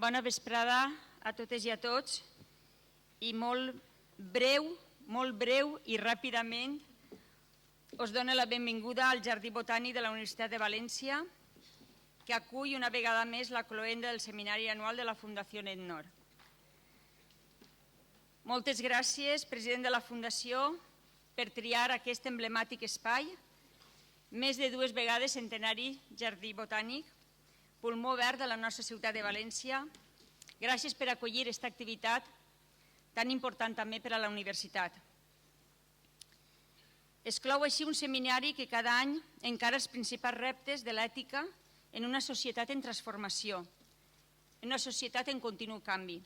Bona vesprada a totes i a tots. I molt breu i ràpidament us dono la benvinguda al Jardí Botànic de la Universitat de València, que acull una vegada més la cloenda del seminari anual de la Fundació ENNOR. Moltes gràcies, president de la Fundació, per triar aquest emblemàtic espai, més de 2 vegades centenari Jardí Botànic, pulmó verd de la nostra ciutat de València. Gràcies per acollir aquesta activitat tan important també per a la universitat. Es clou així un seminari que cada any encara els principals reptes de l'ètica en una societat en transformació, en una societat en continu canvi.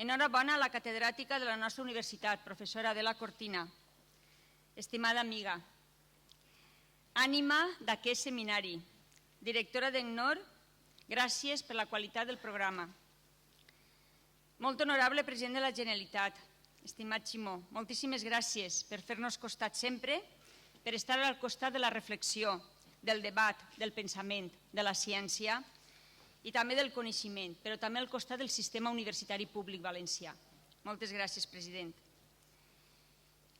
Enhorabona a la catedràtica de la nostra universitat, professora Adela Cortina. Estimada amiga, ànima d'aquest seminari, directora d'ENNOR, gràcies per la qualitat del programa. Molt honorable president de la Generalitat, estimat Ximó, moltíssimes gràcies per fer-nos costat sempre, per estar al costat de la reflexió, del debat, del pensament, de la ciència i també del coneixement, però també al costat del sistema universitari públic valencià. Moltes gràcies, president.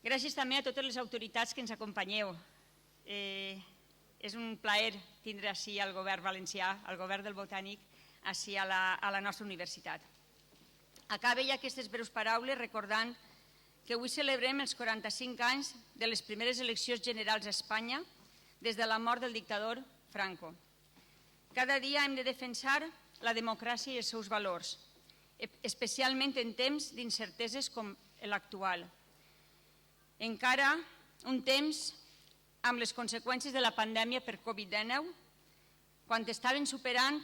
Gràcies també a totes les autoritats que ens acompanyeu. És un plaer tindre així al govern valencià, al govern del Botànic, així a la nostra universitat. Acabe ja aquestes breus paraules recordant que avui celebrem els 45 anys de les primeres eleccions generals a Espanya des de la mort del dictador Franco. Cada dia hem de defensar la democràcia i els seus valors, especialment en temps d'incerteses com l'actual. Encara un temps amb les conseqüències de la pandèmia per Covid-19, quan estaven superant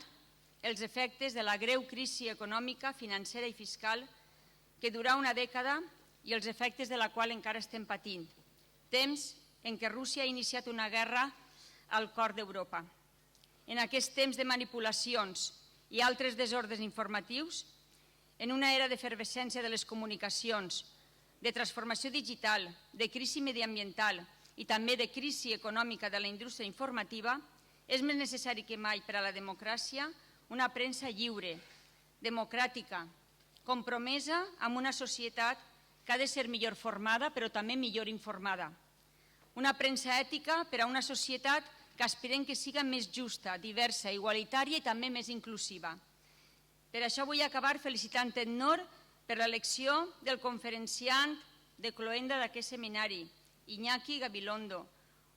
els efectes de la greu crisi econòmica, financera i fiscal que durà una dècada i els efectes de la qual encara estem patint. Temps en què Rússia ha iniciat una guerra al cor d'Europa. En aquest temps de manipulacions i altres desordres informatius, en una era d'efervescència de les comunicacions, de transformació digital, de crisi mediambiental i també de crisi econòmica de la indústria informativa, és més necessari que mai per a la democràcia una premsa lliure, democràtica, compromesa amb una societat que ha de ser millor formada però també millor informada. Una premsa ètica per a una societat que aspirem que siga més justa, diversa, igualitària i també més inclusiva. Per això vull acabar felicitant ENNOR per l'elecció del conferenciant de cloenda d'aquest seminari, Iñaki Gabilondo,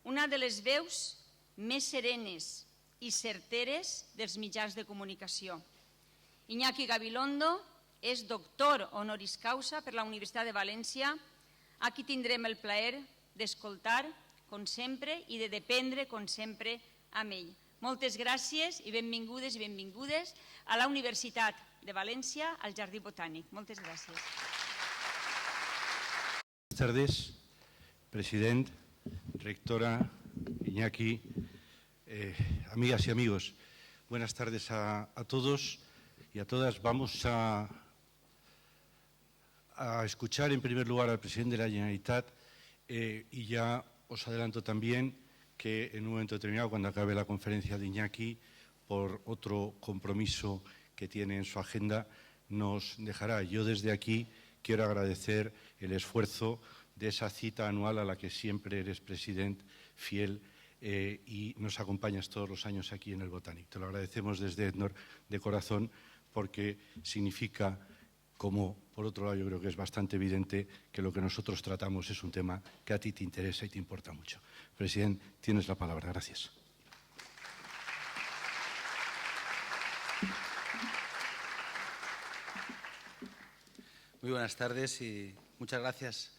una de les veus més serenes i certeres dels mitjans de comunicació. Iñaki Gabilondo és doctor honoris causa per la Universitat de València, a qui tindrem el plaer d'escoltar, com sempre, i de dependre, com sempre, amb ell. Moltes gràcies i benvingudes a la Universitat de València, al Jardí Botànic. Moltes gràcies. Buenas tardes, president, rectora, Iñaki, amigas y amigos. Buenas tardes a todos y a todas. Vamos a escuchar en primer lugar al presidente de la Generalitat y ya os adelanto también que en un momento determinado, cuando acabe la conferencia de Iñaki, por otro compromiso que tiene en su agenda, nos dejará. Yo desde aquí quiero agradecer el esfuerzo de esa cita anual a la que siempre eres presidente fiel y nos acompañas todos los años aquí en el Botànic. Te lo agradecemos desde ENNOR de corazón porque significa, como por otro lado yo creo que es bastante evidente, que lo que nosotros tratamos es un tema que a ti te interesa y te importa mucho. Presidente, tienes la palabra. Gracias. Muy buenas tardes y muchas gracias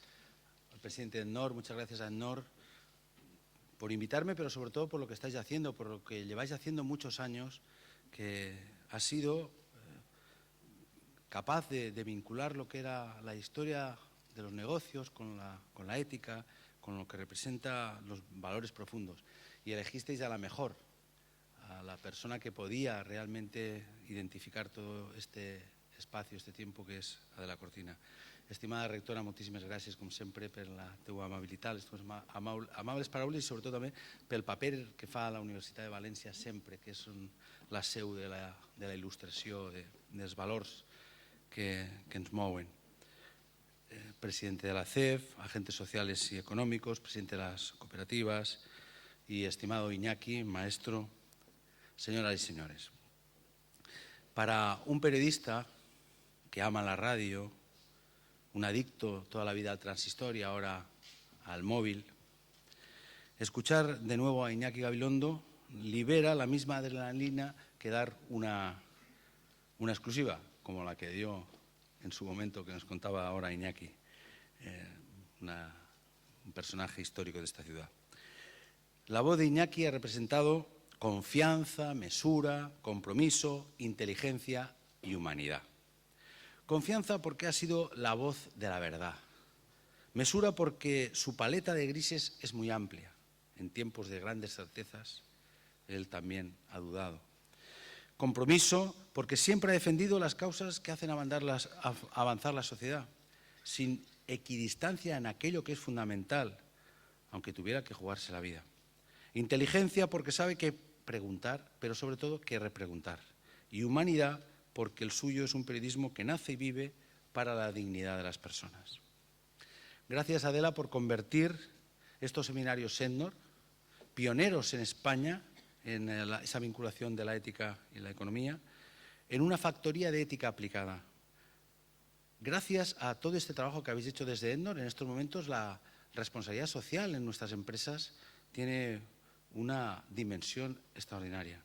al presidente de ENNOR, muchas gracias a ENNOR por invitarme, pero sobre todo por lo que estáis haciendo, por lo que lleváis haciendo muchos años, que ha sido capaz de vincular lo que era la historia de los negocios con la ética, con lo que representa los valores profundos. Y elegisteis a la mejor, a la persona que podía realmente identificar todo este espacio, este tiempo, que es Adela Cortina. Estimada rectora, moltíssimes gràcies, com sempre, per la teua amabilitat, les teves amables paraules i sobretot també pel paper que fa la Universitat de València sempre, que és la seu de la il·lustració dels valors que ens mouen. Presidente de la CEF, agentes sociales y económicos, presidente de las cooperativas y estimado Iñaki, maestro, señoras y señores. Para un periodista que ama la radio, un adicto toda la vida al transistor y ahora al móvil, escuchar de nuevo a Iñaki Gabilondo libera la misma adrenalina que dar una exclusiva, como la que dio en su momento, que nos contaba ahora Iñaki, un personaje histórico de esta ciudad. La voz de Iñaki ha representado confianza, mesura, compromiso, inteligencia y humanidad. Confianza porque ha sido la voz de la verdad. Mesura porque su paleta de grises es muy amplia. En tiempos de grandes certezas, él también ha dudado. Compromiso porque siempre ha defendido las causas que hacen avanzar la sociedad, sin equidistancia en aquello que es fundamental, aunque tuviera que jugarse la vida. Inteligencia porque sabe que preguntar, pero sobre todo que repreguntar. Y humanidad porque el suyo es un periodismo que nace y vive para la dignidad de las personas. Gracias, Adela, por convertir estos seminarios Sendor, pioneros en España en esa vinculación de la ética y la economía, en una factoría de ética aplicada. Gracias a todo este trabajo que habéis hecho desde Endor, en estos momentos la responsabilidad social en nuestras empresas tiene una dimensión extraordinaria.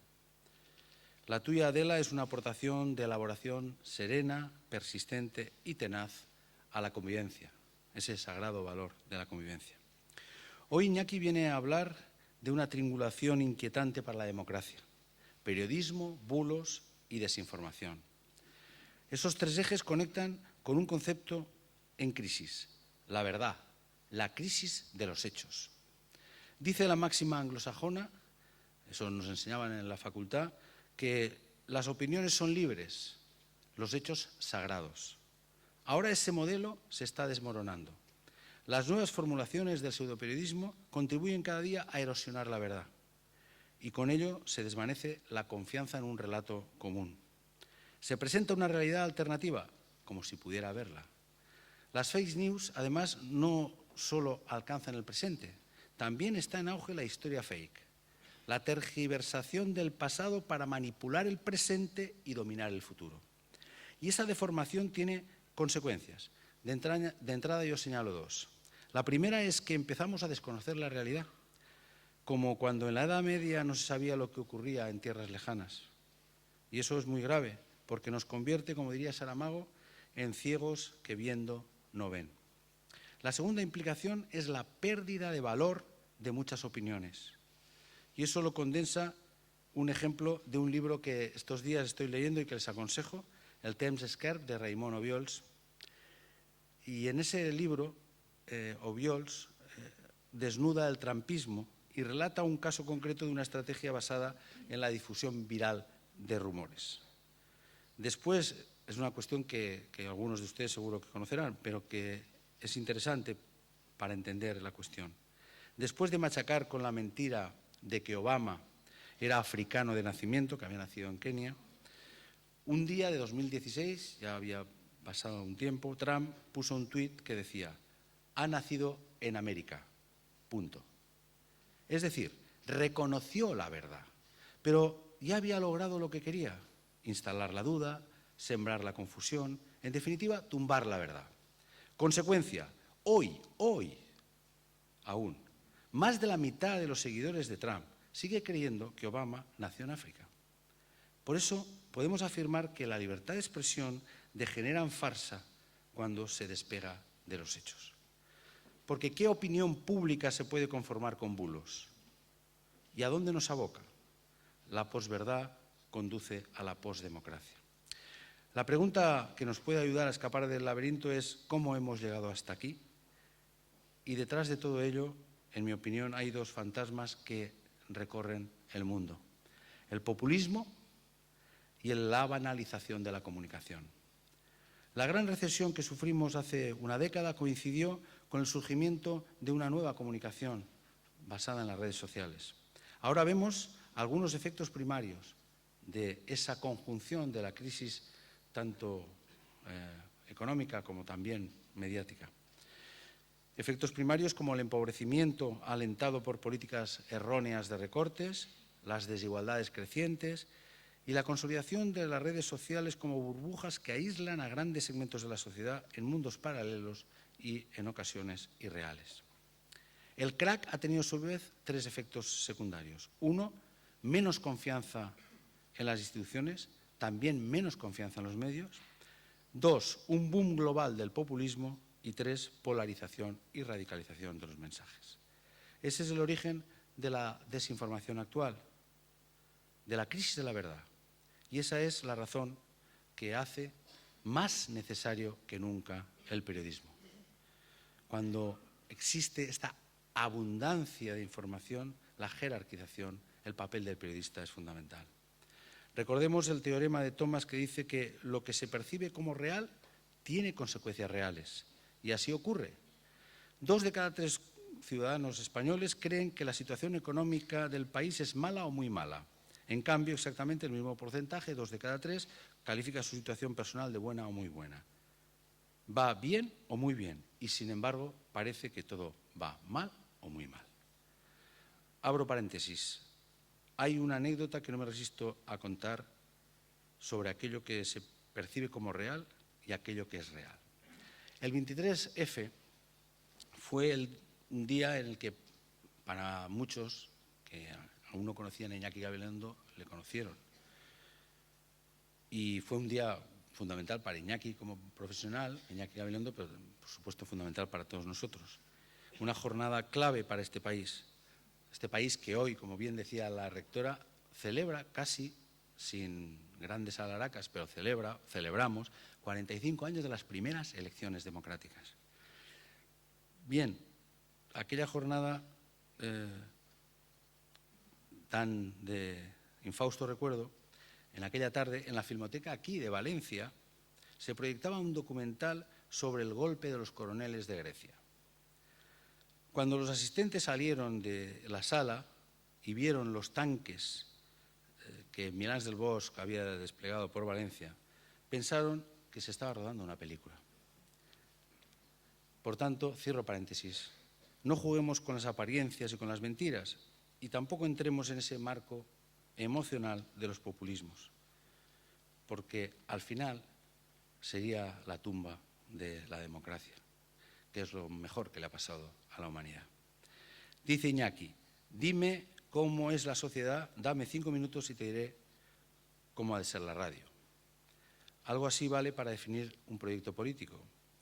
La tuya, Adela, es una aportación de elaboración serena, persistente y tenaz a la convivencia, ese sagrado valor de la convivencia. Hoy Iñaki viene a hablar de una triangulación inquietante para la democracia: periodismo, bulos y desinformación. Esos tres ejes conectan con un concepto en crisis: la verdad, la crisis de los hechos. Dice la máxima anglosajona, eso nos enseñaban en la facultad, que las opiniones son libres, los hechos sagrados. Ahora ese modelo se está desmoronando. Las nuevas formulaciones del pseudoperiodismo contribuyen cada día a erosionar la verdad y con ello se desvanece la confianza en un relato común. Se presenta una realidad alternativa, como si pudiera haberla. Las fake news, además, no solo alcanzan el presente, también está en auge la historia fake, la tergiversación del pasado para manipular el presente y dominar el futuro. Y esa deformación tiene consecuencias. De entrada yo señalo dos. La primera es que empezamos a desconocer la realidad, como cuando en la Edad Media no se sabía lo que ocurría en tierras lejanas. Y eso es muy grave, porque nos convierte, como diría Saramago, en ciegos que viendo no ven. La segunda implicación es la pérdida de valor de muchas opiniones. Y eso lo condensa un ejemplo de un libro que estos días estoy leyendo y que les aconsejo, El temps esquerp, de Raimon Obiols. Y en ese libro, Obiols desnuda el trampismo y relata un caso concreto de una estrategia basada en la difusión viral de rumores. Después, es una cuestión que algunos de ustedes seguro que conocerán, pero que es interesante para entender la cuestión. Después de machacar con la mentira de que Obama era africano de nacimiento, que había nacido en Kenia, un día de 2016, ya había pasado un tiempo, Trump puso un tuit que decía: ha nacido en América, punto. Es decir, reconoció la verdad, pero ya había logrado lo que quería: instalar la duda, sembrar la confusión, en definitiva, tumbar la verdad. Consecuencia, hoy, aún, más de la mitad de los seguidores de Trump sigue creyendo que Obama nació en África. Por eso podemos afirmar que la libertad de expresión degenera en farsa cuando se despega de los hechos. Porque ¿qué opinión pública se puede conformar con bulos? ¿Y a dónde nos aboca? La posverdad conduce a la posdemocracia. La pregunta que nos puede ayudar a escapar del laberinto es ¿cómo hemos llegado hasta aquí? Y detrás de todo ello, en mi opinión, hay dos fantasmas que recorren el mundo: el populismo y la banalización de la comunicación. La gran recesión que sufrimos hace una década coincidió con el surgimiento de una nueva comunicación basada en las redes sociales. Ahora vemos algunos efectos primarios de esa conjunción de la crisis tanto económica como también mediática. Efectos primarios como el empobrecimiento alentado por políticas erróneas de recortes, las desigualdades crecientes y la consolidación de las redes sociales como burbujas que aíslan a grandes segmentos de la sociedad en mundos paralelos y en ocasiones irreales. El crack ha tenido a su vez tres efectos secundarios. Uno, menos confianza en las instituciones, también menos confianza en los medios. Dos, un boom global del populismo. Y tres, polarización y radicalización de los mensajes. Ese es el origen de la desinformación actual, de la crisis de la verdad. Y esa es la razón que hace más necesario que nunca el periodismo. Cuando existe esta abundancia de información, la jerarquización, el papel del periodista es fundamental. Recordemos el teorema de Thomas que dice que lo que se percibe como real tiene consecuencias reales. Y así ocurre. 2 de cada 3 ciudadanos españoles creen que la situación económica del país es mala o muy mala. En cambio, exactamente el mismo porcentaje, 2 de cada 3, califica su situación personal de buena o muy buena. Va bien o muy bien y, sin embargo, parece que todo va mal o muy mal. Abro paréntesis. Hay una anécdota que no me resisto a contar sobre aquello que se percibe como real y aquello que es real. El 23F fue un día en el que para muchos que aún no conocían a Iñaki Gabilondo le conocieron. Y fue un día fundamental para Iñaki como profesional, Iñaki Gabilondo, pero por supuesto fundamental para todos nosotros. Una jornada clave para este país que hoy, como bien decía la rectora, celebra casi sin grandes alaracas, pero celebramos 45 años de las primeras elecciones democráticas. Bien, aquella jornada tan de infausto recuerdo, en aquella tarde, en la Filmoteca aquí de Valencia, se proyectaba un documental sobre el golpe de los coroneles de Grecia. Cuando los asistentes salieron de la sala y vieron los tanques que Milans del Bosch había desplegado por Valencia, pensaron que se estaba rodando una película. Por tanto, cierro paréntesis, no juguemos con las apariencias y con las mentiras y tampoco entremos en ese marco emocional de los populismos, porque al final sería la tumba de la democracia, que es lo mejor que le ha pasado a la humanidad. Dice Iñaki, dime cómo es la sociedad, dame 5 minutos y te diré cómo ha de ser la radio. Algo así vale para definir un proyecto político.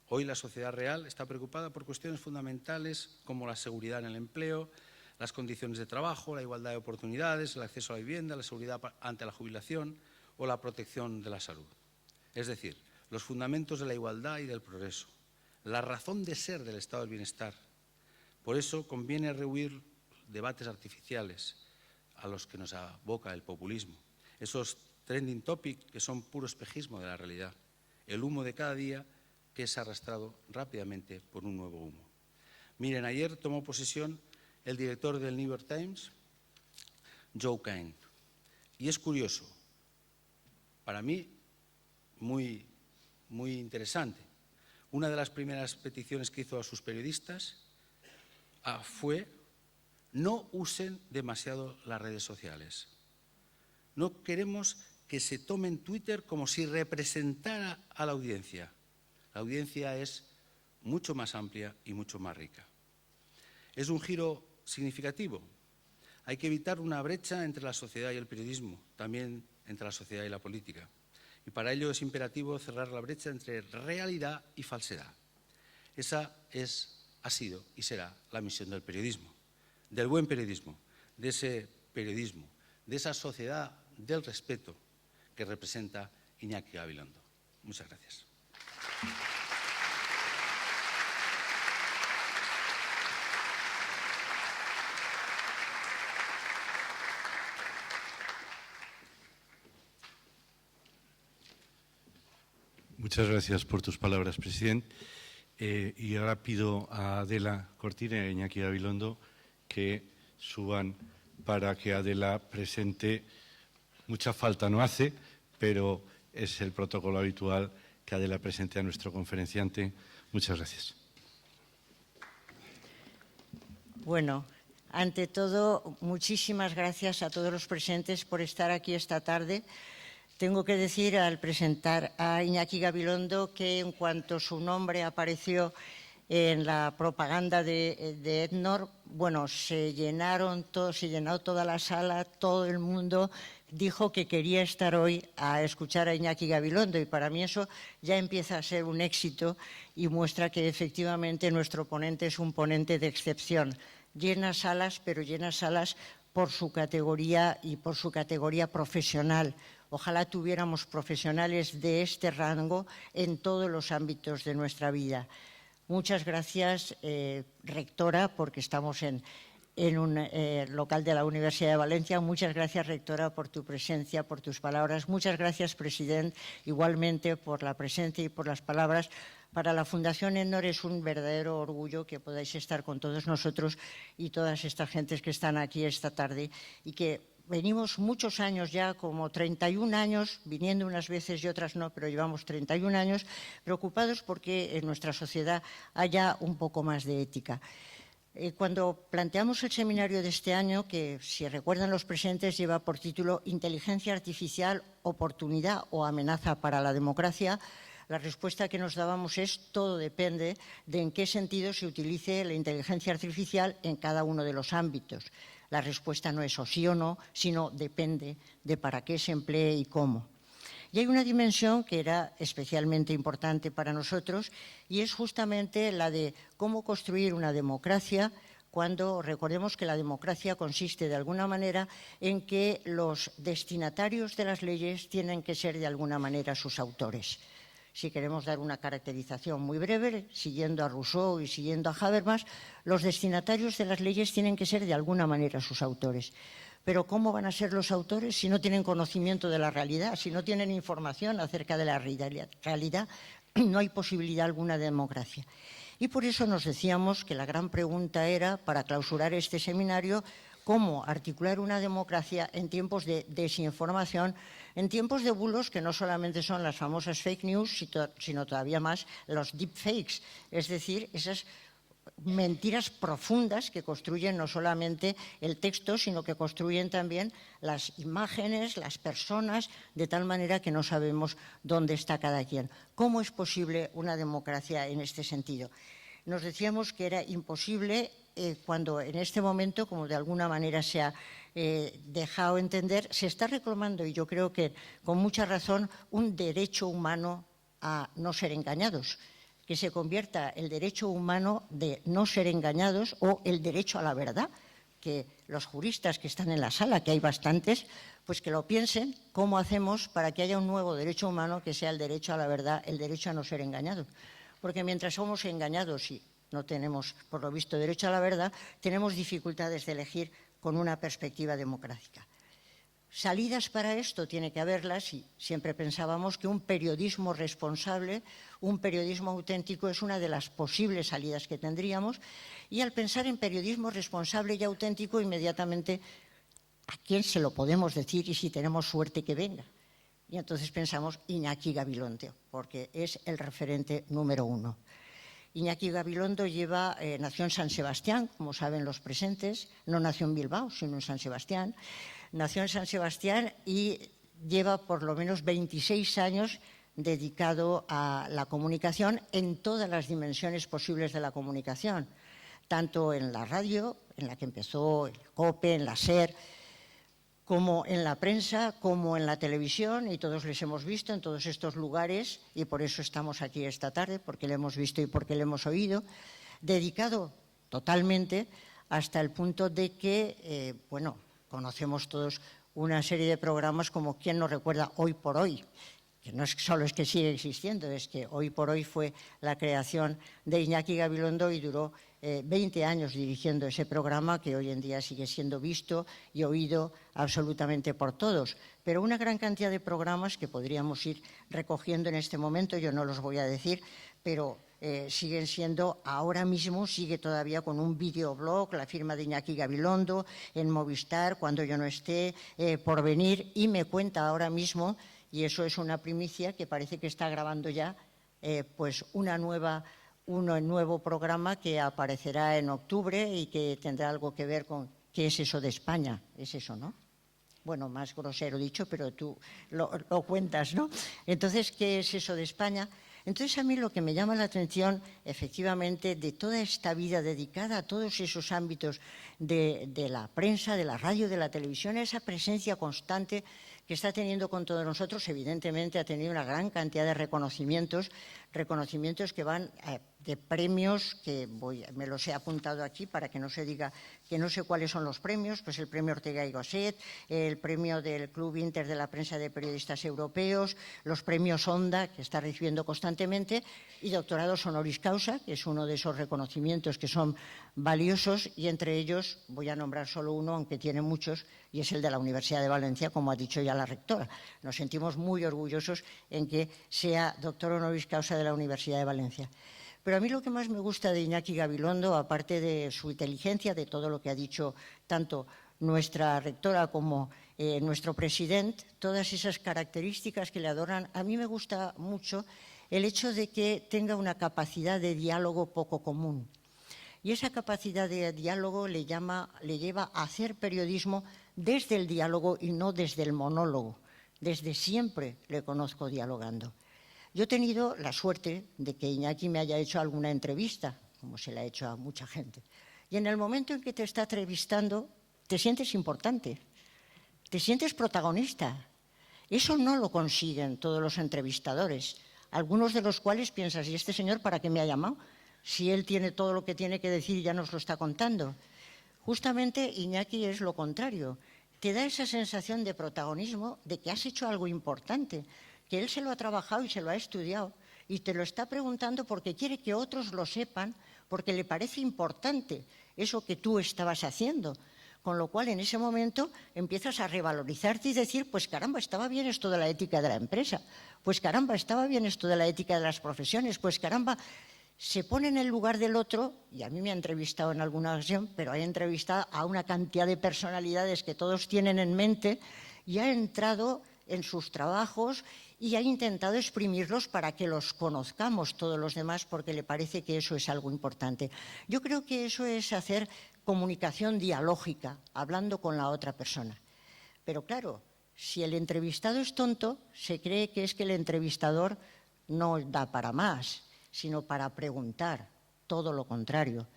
Hoy la sociedad real está preocupada por cuestiones fundamentales como la seguridad en el empleo, las condiciones de trabajo, la igualdad de oportunidades, el acceso a la vivienda, la seguridad ante la jubilación o la protección de la salud. Es decir, los fundamentos de la igualdad y del progreso, la razón de ser del estado del bienestar. Por eso conviene rehuir debates artificiales a los que nos aboca el populismo, esos trending topics que son puro espejismo de la realidad, el humo de cada día que es arrastrado rápidamente por un nuevo humo. Miren, ayer tomó posesión el director del New York Times, Joe Kahn, y es curioso, para mí muy interesante. Una de las primeras peticiones que hizo a sus periodistas fue: no usen demasiado las redes sociales. No queremos que se tomen Twitter como si representara a la audiencia. La audiencia es mucho más amplia y mucho más rica. Es un giro significativo. Hay que evitar una brecha entre la sociedad y el periodismo, también entre la sociedad y la política. Y para ello es imperativo cerrar la brecha entre realidad y falsedad. Esa ha sido y será la misión del periodismo, del buen periodismo, de ese periodismo, de esa sociedad del respeto que representa Iñaki Gabilondo. Muchas gracias. Muchas gracias por tus palabras, presidente. Y ahora pido a Adela Cortina y a Iñaki Gabilondo que suban para que Adela presente. Mucha falta no hace, pero es el protocolo habitual que Adela presente a nuestro conferenciante. Muchas gracias. Bueno, ante todo, muchísimas gracias a todos los presentes por estar aquí esta tarde. Tengo que decir al presentar a Iñaki Gabilondo que en cuanto su nombre apareció en la propaganda de Ednor, bueno, se llenó toda la sala, todo el mundo dijo que quería estar hoy a escuchar a Iñaki Gabilondo, y para mí eso ya empieza a ser un éxito y muestra que efectivamente nuestro ponente es un ponente de excepción. Llena salas, pero llena salas por su categoría y por su categoría profesional. Ojalá tuviéramos profesionales de este rango en todos los ámbitos de nuestra vida. Muchas gracias, rectora, porque estamos en un local de la Universidad de Valencia. Muchas gracias, rectora, por tu presencia, por tus palabras. Muchas gracias, presidente, igualmente por la presencia y por las palabras. Para la Fundación Ednor es un verdadero orgullo que podáis estar con todos nosotros y todas estas gentes que están aquí esta tarde y que venimos muchos años ya, como 31 años, viniendo unas veces y otras no, pero llevamos 31 años preocupados porque en nuestra sociedad haya un poco más de ética. Cuando planteamos el seminario de este año, que si recuerdan los presentes lleva por título Inteligencia Artificial, oportunidad o amenaza para la democracia, la respuesta que nos dábamos es todo depende de en qué sentido se utilice la inteligencia artificial en cada uno de los ámbitos. La respuesta no es o sí o no, sino depende de para qué se emplee y cómo. Y hay una dimensión que era especialmente importante para nosotros y es justamente la de cómo construir una democracia cuando recordemos que la democracia consiste de alguna manera en que los destinatarios de las leyes tienen que ser de alguna manera sus autores. Si queremos dar una caracterización muy breve, siguiendo a Rousseau y siguiendo a Habermas, los destinatarios de las leyes tienen que ser de alguna manera sus autores. Pero ¿cómo van a ser los autores si no tienen conocimiento de la realidad, si no tienen información acerca de la realidad? No hay posibilidad alguna de democracia. Y por eso nos decíamos que la gran pregunta era, para clausurar este seminario, cómo articular una democracia en tiempos de desinformación, en tiempos de bulos que no solamente son las famosas fake news, sino todavía más los deepfakes, es decir, esas mentiras profundas que construyen no solamente el texto, sino que construyen también las imágenes, las personas, de tal manera que no sabemos dónde está cada quien. ¿Cómo es posible una democracia en este sentido? Nos decíamos que era imposible cuando en este momento, como de alguna manera se ha dejado entender, se está reclamando, y yo creo que con mucha razón, un derecho humano a no ser engañados, que se convierta el derecho humano de no ser engañados o el derecho a la verdad, que los juristas que están en la sala, que hay bastantes, pues que lo piensen, cómo hacemos para que haya un nuevo derecho humano que sea el derecho a la verdad, el derecho a no ser engañados. Porque mientras somos engañados y no tenemos, por lo visto, derecho a la verdad, tenemos dificultades de elegir con una perspectiva democrática. Salidas para esto tiene que haberlas y siempre pensábamos que un periodismo responsable, un periodismo auténtico es una de las posibles salidas que tendríamos, y al pensar en periodismo responsable y auténtico inmediatamente ¿a quién se lo podemos decir y si tenemos suerte que venga? Y entonces pensamos Iñaki Gabilondo, porque es el referente número 1. Iñaki Gabilondo nació en San Sebastián, como saben los presentes, no nació en Bilbao, sino en San Sebastián. Nació en San Sebastián y lleva por lo menos 26 años dedicado a la comunicación en todas las dimensiones posibles de la comunicación, tanto en la radio, en la que empezó, en COPE, en la SER, como en la prensa, como en la televisión, y todos les hemos visto en todos estos lugares, y por eso estamos aquí esta tarde, porque le hemos visto y porque le hemos oído, dedicado totalmente hasta el punto de que, conocemos todos una serie de programas como ¿quién nos recuerda Hoy por Hoy?, que no es solo es que sigue existiendo, es que hoy por hoy fue la creación de Iñaki Gabilondo y duró 20 años dirigiendo ese programa que hoy en día sigue siendo visto y oído absolutamente por todos. Pero una gran cantidad de programas que podríamos ir recogiendo en este momento, yo no los voy a decir, pero siguen siendo, ahora mismo sigue todavía con un videoblog, la firma de Iñaki Gabilondo, en Movistar, cuando yo no esté, por venir, y me cuenta ahora mismo, y eso es una primicia, que parece que está grabando ya pues un nuevo programa que aparecerá en octubre y que tendrá algo que ver con qué es eso de España. Es eso, ¿no? Bueno, más grosero dicho, pero tú lo cuentas, ¿no? Entonces, ¿qué es eso de España? Entonces, a mí lo que me llama la atención, efectivamente, de toda esta vida dedicada a todos esos ámbitos de la prensa, de la radio, de la televisión, esa presencia constante que está teniendo con todos nosotros, evidentemente ha tenido una gran cantidad de reconocimientos que van de premios, que me los he apuntado aquí para que no se diga que no sé cuáles son los premios, pues el premio Ortega y Gasset, el premio del Club Inter de la Prensa de Periodistas Europeos, los premios Onda, que está recibiendo constantemente, y doctorados honoris causa, que es uno de esos reconocimientos que son valiosos, y entre ellos voy a nombrar solo uno, aunque tiene muchos, y es el de la Universidad de Valencia, como ha dicho ya la rectora. Nos sentimos muy orgullosos en que sea doctor honoris causa de la Universidad de Valencia. Pero a mí lo que más me gusta de Iñaki Gabilondo, aparte de su inteligencia, de todo lo que ha dicho tanto nuestra rectora como nuestro presidente, todas esas características que le adoran, a mí me gusta mucho el hecho de que tenga una capacidad de diálogo poco común. Y esa capacidad de diálogo le lleva a hacer periodismo desde el diálogo y no desde el monólogo. Desde siempre le conozco dialogando. Yo he tenido la suerte de que Iñaki me haya hecho alguna entrevista, como se la ha hecho a mucha gente. Y en el momento en que te está entrevistando, te sientes importante, te sientes protagonista. Eso no lo consiguen todos los entrevistadores, algunos de los cuales piensas, ¿y este señor para qué me ha llamado? Si él tiene todo lo que tiene que decir y ya nos lo está contando. Justamente Iñaki es lo contrario. Te da esa sensación de protagonismo, de que has hecho algo importante, que él se lo ha trabajado y se lo ha estudiado y te lo está preguntando porque quiere que otros lo sepan, porque le parece importante eso que tú estabas haciendo. Con lo cual, en ese momento, empiezas a revalorizarte y decir, pues caramba, estaba bien esto de la ética de la empresa, pues caramba, estaba bien esto de la ética de las profesiones, pues caramba, se pone en el lugar del otro, y a mí me ha entrevistado en alguna ocasión, pero ha entrevistado a una cantidad de personalidades que todos tienen en mente y ha entrado en sus trabajos y ha intentado exprimirlos para que los conozcamos todos los demás, porque le parece que eso es algo importante. Yo creo que eso es hacer comunicación dialógica, hablando con la otra persona. Pero claro, si el entrevistado es tonto, se cree que es que el entrevistador no da para más, sino para preguntar, todo lo contrario.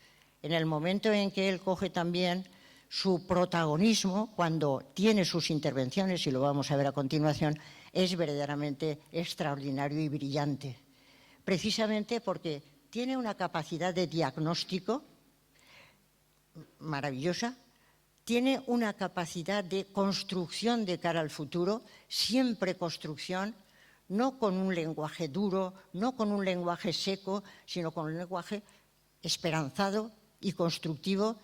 En el momento en que él coge también su protagonismo, cuando tiene sus intervenciones, y lo vamos a ver a continuación, es verdaderamente extraordinario y brillante. Precisamente porque tiene una capacidad de diagnóstico maravillosa, tiene una capacidad de construcción de cara al futuro, siempre construcción, no con un lenguaje duro, no con un lenguaje seco, sino con un lenguaje esperanzado y constructivo,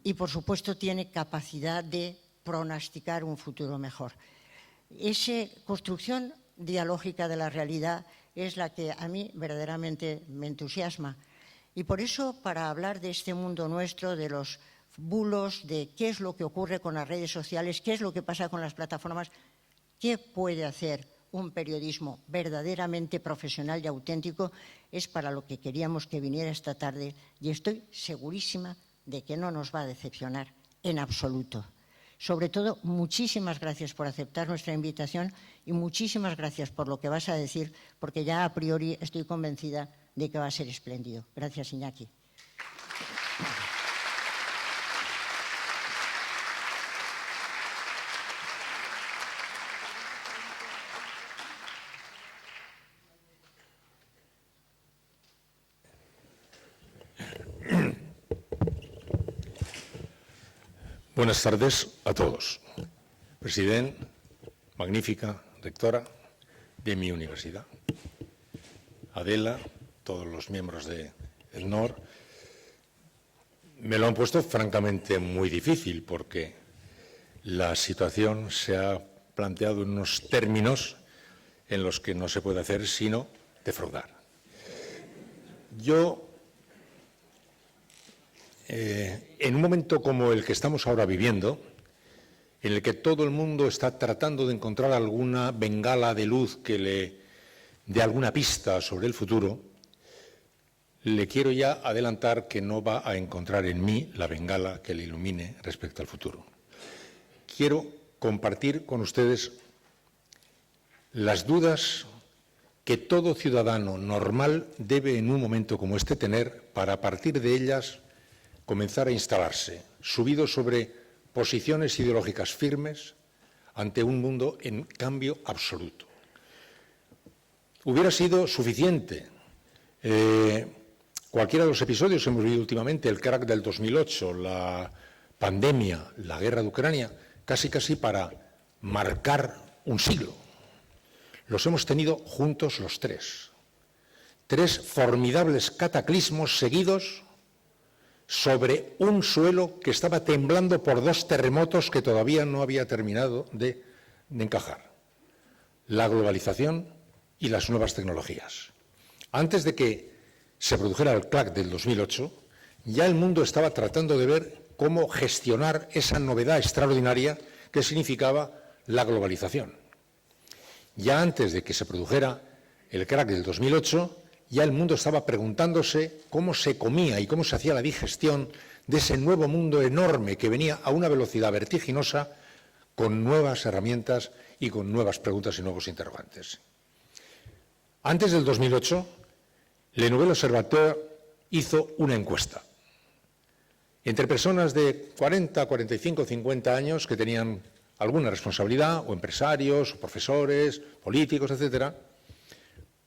y por supuesto tiene capacidad de pronosticar un futuro mejor. Esa construcción dialógica de la realidad es la que a mí verdaderamente me entusiasma. Y por eso, para hablar de este mundo nuestro, de los bulos, de qué es lo que ocurre con las redes sociales, qué es lo que pasa con las plataformas, qué puede hacer un periodismo verdaderamente profesional y auténtico, es para lo que queríamos que viniera esta tarde, y estoy segurísima de que no nos va a decepcionar en absoluto. Sobre todo, muchísimas gracias por aceptar nuestra invitación y muchísimas gracias por lo que vas a decir, porque ya a priori estoy convencida de que va a ser espléndido. Gracias, Iñaki. Buenas tardes a todos. Presidente, magnífica, rectora, de mi universidad. Adela, todos los miembros del NOR, me lo han puesto francamente muy difícil porque la situación se ha planteado en unos términos en los que no se puede hacer sino defraudar. Yo, en un momento como el que estamos ahora viviendo, en el que todo el mundo está tratando de encontrar alguna bengala de luz que le dé alguna pista sobre el futuro, le quiero ya adelantar que no va a encontrar en mí la bengala que le ilumine respecto al futuro. Quiero compartir con ustedes las dudas que todo ciudadano normal debe en un momento como este tener para a partir de ellas comenzar a instalarse, subido sobre posiciones ideológicas firmes ante un mundo en cambio absoluto. Hubiera sido suficiente cualquiera de los episodios que hemos vivido últimamente, el crack del 2008, la pandemia, la guerra de Ucrania, casi para marcar un siglo. Los hemos tenido juntos los tres. Tres formidables cataclismos seguidos sobre un suelo que estaba temblando por dos terremotos que todavía no había terminado de encajar. La globalización y las nuevas tecnologías. Antes de que se produjera el crack del 2008, ya el mundo estaba tratando de ver cómo gestionar esa novedad extraordinaria que significaba la globalización. Ya antes de que se produjera el crack del 2008, ya el mundo estaba preguntándose cómo se comía y cómo se hacía la digestión de ese nuevo mundo enorme que venía a una velocidad vertiginosa con nuevas herramientas y con nuevas preguntas y nuevos interrogantes. Antes del 2008, Le Nouvel Observateur hizo una encuesta entre personas de 40, 45, 50 años que tenían alguna responsabilidad, o empresarios, o profesores, políticos, etcétera,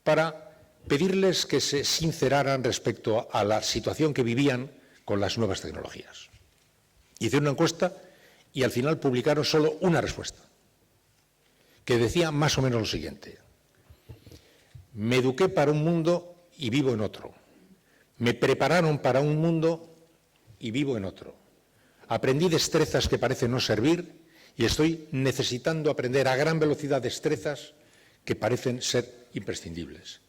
para pedirles que se sinceraran respecto a la situación que vivían con las nuevas tecnologías. Hicieron una encuesta y al final publicaron solo una respuesta, que decía más o menos lo siguiente: me eduqué para un mundo y vivo en otro. Me prepararon para un mundo y vivo en otro. Aprendí destrezas que parecen no servir y estoy necesitando aprender a gran velocidad destrezas que parecen ser imprescindibles.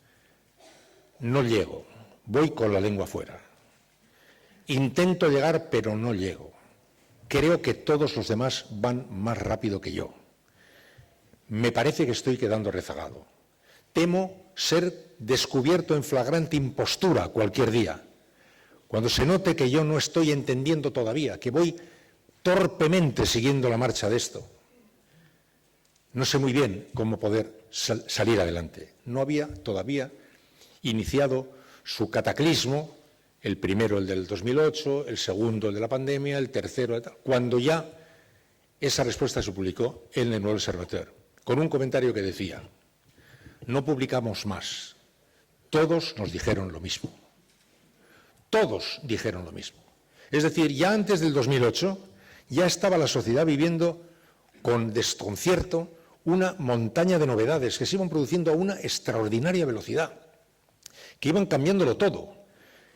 No llego, voy con la lengua fuera. Intento llegar, pero no llego. Creo que todos los demás van más rápido que yo. Me parece que estoy quedando rezagado. Temo ser descubierto en flagrante impostura cualquier día, cuando se note que yo no estoy entendiendo todavía, que voy torpemente siguiendo la marcha de esto. No sé muy bien cómo poder salir adelante. No había todavía iniciado su cataclismo, el primero el del 2008, el segundo el de la pandemia, el tercero, cuando ya esa respuesta se publicó en Le Nouvel Observateur, con un comentario que decía: no publicamos más, todos nos dijeron lo mismo. Todos dijeron lo mismo. Es decir, ya antes del 2008 ya estaba la sociedad viviendo con desconcierto una montaña de novedades que se iban produciendo a una extraordinaria velocidad, que iban cambiándolo todo,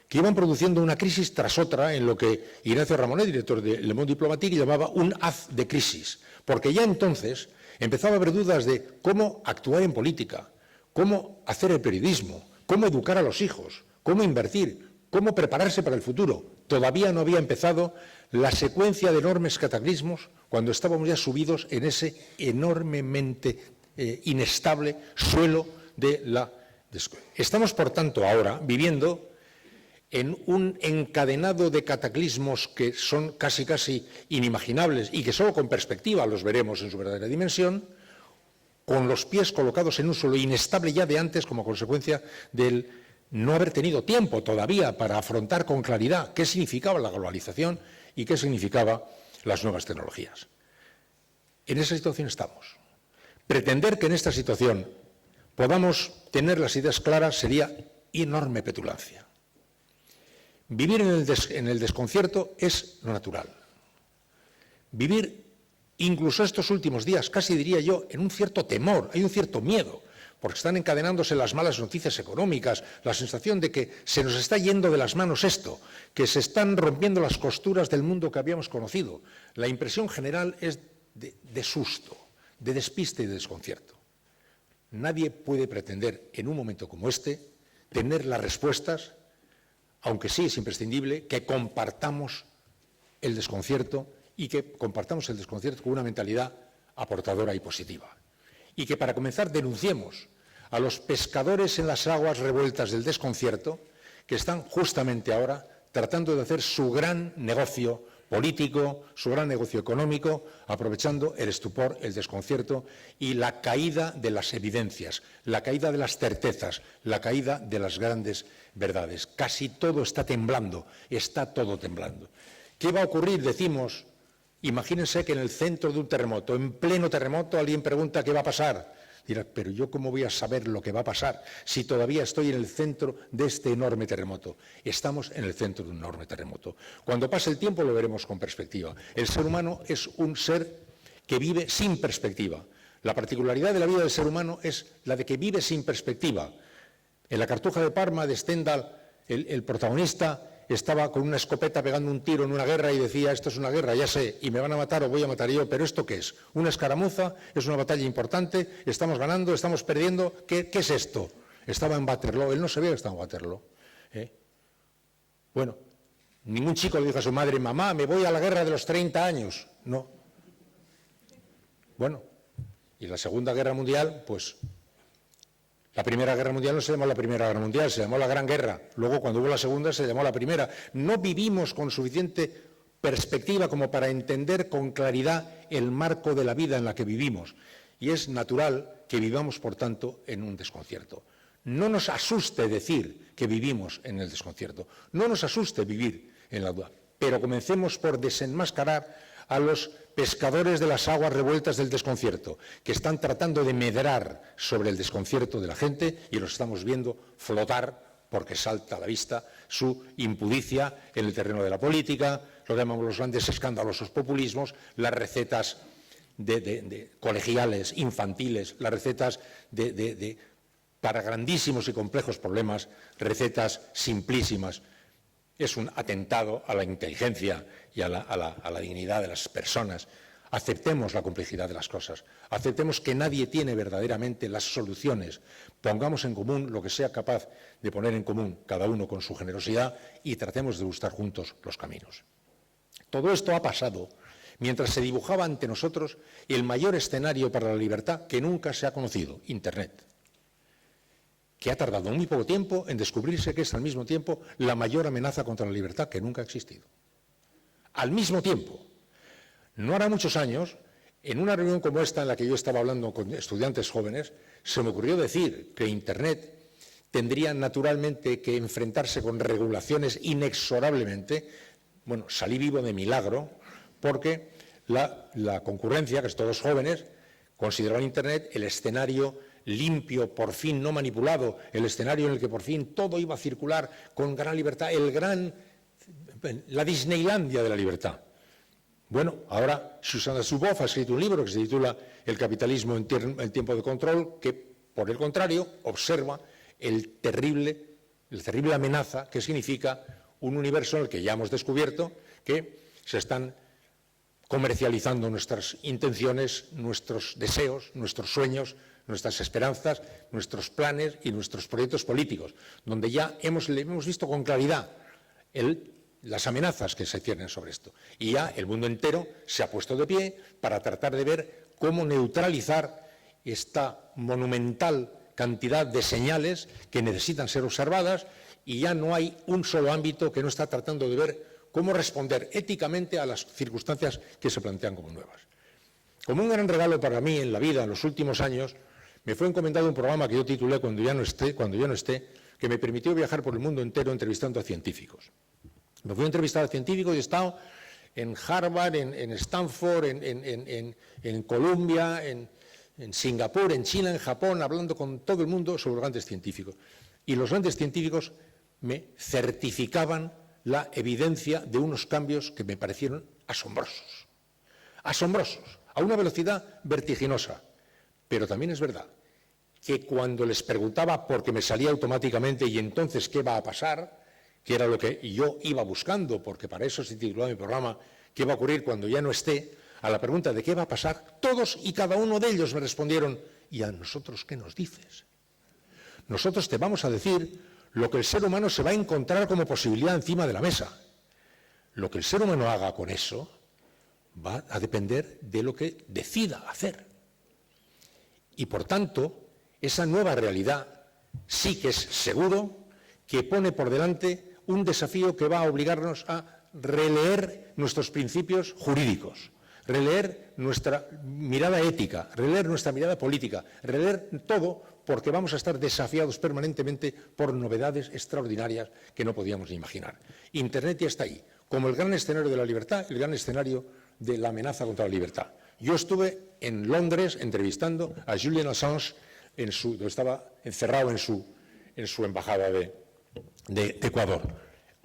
que iban produciendo una crisis tras otra en lo que Ignacio Ramonet, director de Le Monde Diplomatique, llamaba un haz de crisis, porque ya entonces empezaba a haber dudas de cómo actuar en política, cómo hacer el periodismo, cómo educar a los hijos, cómo invertir, cómo prepararse para el futuro. Todavía no había empezado la secuencia de enormes cataclismos cuando estábamos ya subidos en ese enormemente inestable suelo de la... Estamos, por tanto, ahora viviendo en un encadenado de cataclismos que son casi inimaginables y que solo con perspectiva los veremos en su verdadera dimensión, con los pies colocados en un suelo inestable ya de antes como consecuencia del no haber tenido tiempo todavía para afrontar con claridad qué significaba la globalización y qué significaban las nuevas tecnologías. En esa situación estamos. Pretender que en esta situación podamos tener las ideas claras sería enorme petulancia. Vivir en el desconcierto es lo natural. Vivir incluso estos últimos días, casi diría yo, en un cierto temor, hay un cierto miedo, porque están encadenándose las malas noticias económicas, la sensación de que se nos está yendo de las manos esto, que se están rompiendo las costuras del mundo que habíamos conocido. La impresión general es de susto, de despiste y de desconcierto. Nadie puede pretender, en un momento como este, tener las respuestas, aunque sí es imprescindible que compartamos el desconcierto y que compartamos el desconcierto con una mentalidad aportadora y positiva. Y que para comenzar denunciemos a los pescadores en las aguas revueltas del desconcierto que están justamente ahora tratando de hacer su gran negocio político, su gran negocio económico, aprovechando el estupor, el desconcierto y la caída de las evidencias, la caída de las certezas, la caída de las grandes verdades. Casi todo está temblando, está todo temblando. ¿Qué va a ocurrir? Decimos, imagínense que en el centro de un terremoto, en pleno terremoto, alguien pregunta qué va a pasar. Dirá, pero ¿yo cómo voy a saber lo que va a pasar si todavía estoy en el centro de este enorme terremoto? Estamos en el centro de un enorme terremoto. Cuando pase el tiempo lo veremos con perspectiva. El ser humano es un ser que vive sin perspectiva. La particularidad de la vida del ser humano es la de que vive sin perspectiva. En la Cartuja de Parma de Stendhal, el protagonista estaba con una escopeta pegando un tiro en una guerra y decía, esto es una guerra, ya sé, y me van a matar o voy a matar yo, pero ¿esto qué es? ¿Una escaramuza? ¿Es una batalla importante? ¿Estamos ganando? ¿Estamos perdiendo? ¿Qué es esto? Estaba en Waterloo, él no sabía que estaba en Waterloo. Bueno, ningún chico le dijo a su madre, mamá, me voy a la guerra de los 30 años. No. Bueno, y la Segunda Guerra Mundial, pues... La Primera Guerra Mundial no se llamó la Primera Guerra Mundial, se llamó la Gran Guerra. Luego, cuando hubo la Segunda, se llamó la Primera. No vivimos con suficiente perspectiva como para entender con claridad el marco de la vida en la que vivimos. Y es natural que vivamos, por tanto, en un desconcierto. No nos asuste decir que vivimos en el desconcierto. No nos asuste vivir en la duda. Pero comencemos por desenmascarar a los pescadores de las aguas revueltas del desconcierto, que están tratando de medrar sobre el desconcierto de la gente y los estamos viendo flotar porque salta a la vista su impudicia en el terreno de la política, lo que llamamos los grandes escandalosos populismos, las recetas de colegiales, infantiles, las recetas para grandísimos y complejos problemas, recetas simplísimas. Es un atentado a la inteligencia y a la dignidad de las personas. Aceptemos la complejidad de las cosas, aceptemos que nadie tiene verdaderamente las soluciones, pongamos en común lo que sea capaz de poner en común cada uno con su generosidad y tratemos de buscar juntos los caminos. Todo esto ha pasado mientras se dibujaba ante nosotros el mayor escenario para la libertad que nunca se ha conocido, Internet, que ha tardado muy poco tiempo en descubrirse que es al mismo tiempo la mayor amenaza contra la libertad que nunca ha existido. Al mismo tiempo, no hará muchos años, en una reunión como esta en la que yo estaba hablando con estudiantes jóvenes, se me ocurrió decir que Internet tendría naturalmente que enfrentarse con regulaciones inexorablemente. Bueno, salí vivo de milagro porque la concurrencia, que es todos jóvenes, consideraban Internet el escenario limpio, por fin no manipulado, el escenario en el que por fin todo iba a circular con gran libertad, la Disneylandia de la libertad. Bueno, ahora Shoshana Zuboff ha escrito un libro que se titula El capitalismo en tiempo de control, que, por el contrario, observa el terrible amenaza que significa un universo en el que ya hemos descubierto que se están comercializando nuestras intenciones, nuestros deseos, nuestros sueños, nuestras esperanzas, nuestros planes y nuestros proyectos políticos, donde ya hemos visto con claridad las amenazas que se ciernen sobre esto. Y ya el mundo entero se ha puesto de pie para tratar de ver cómo neutralizar esta monumental cantidad de señales que necesitan ser observadas, y ya no hay un solo ámbito que no está tratando de ver cómo responder éticamente a las circunstancias que se plantean como nuevas. Como un gran regalo para mí en la vida en los últimos años, me fue encomendado un programa que yo titulé Cuando yo no esté, que me permitió viajar por el mundo entero entrevistando a científicos. Me fui a entrevistar a científicos y he estado en Harvard, en Stanford, en Columbia, en Singapur, en China, en Japón, hablando con todo el mundo sobre los grandes científicos. Y los grandes científicos me certificaban la evidencia de unos cambios que me parecieron asombrosos. Asombrosos, a una velocidad vertiginosa. Pero también es verdad que cuando les preguntaba, porque me salía automáticamente, y entonces qué va a pasar, que era lo que yo iba buscando, porque para eso se titulaba mi programa, qué va a ocurrir cuando ya no esté, a la pregunta de qué va a pasar, todos y cada uno de ellos me respondieron, ¿y a nosotros qué nos dices? Nosotros te vamos a decir lo que el ser humano se va a encontrar como posibilidad encima de la mesa. Lo que el ser humano haga con eso va a depender de lo que decida hacer. Y por tanto, esa nueva realidad sí que es seguro que pone por delante un desafío que va a obligarnos a releer nuestros principios jurídicos, releer nuestra mirada ética, releer nuestra mirada política, releer todo, porque vamos a estar desafiados permanentemente por novedades extraordinarias que no podíamos ni imaginar. Internet ya está ahí, como el gran escenario de la libertad, el gran escenario de la amenaza contra la libertad. Yo estuve en Londres entrevistando a Julian Assange, estaba encerrado en su embajada de Ecuador.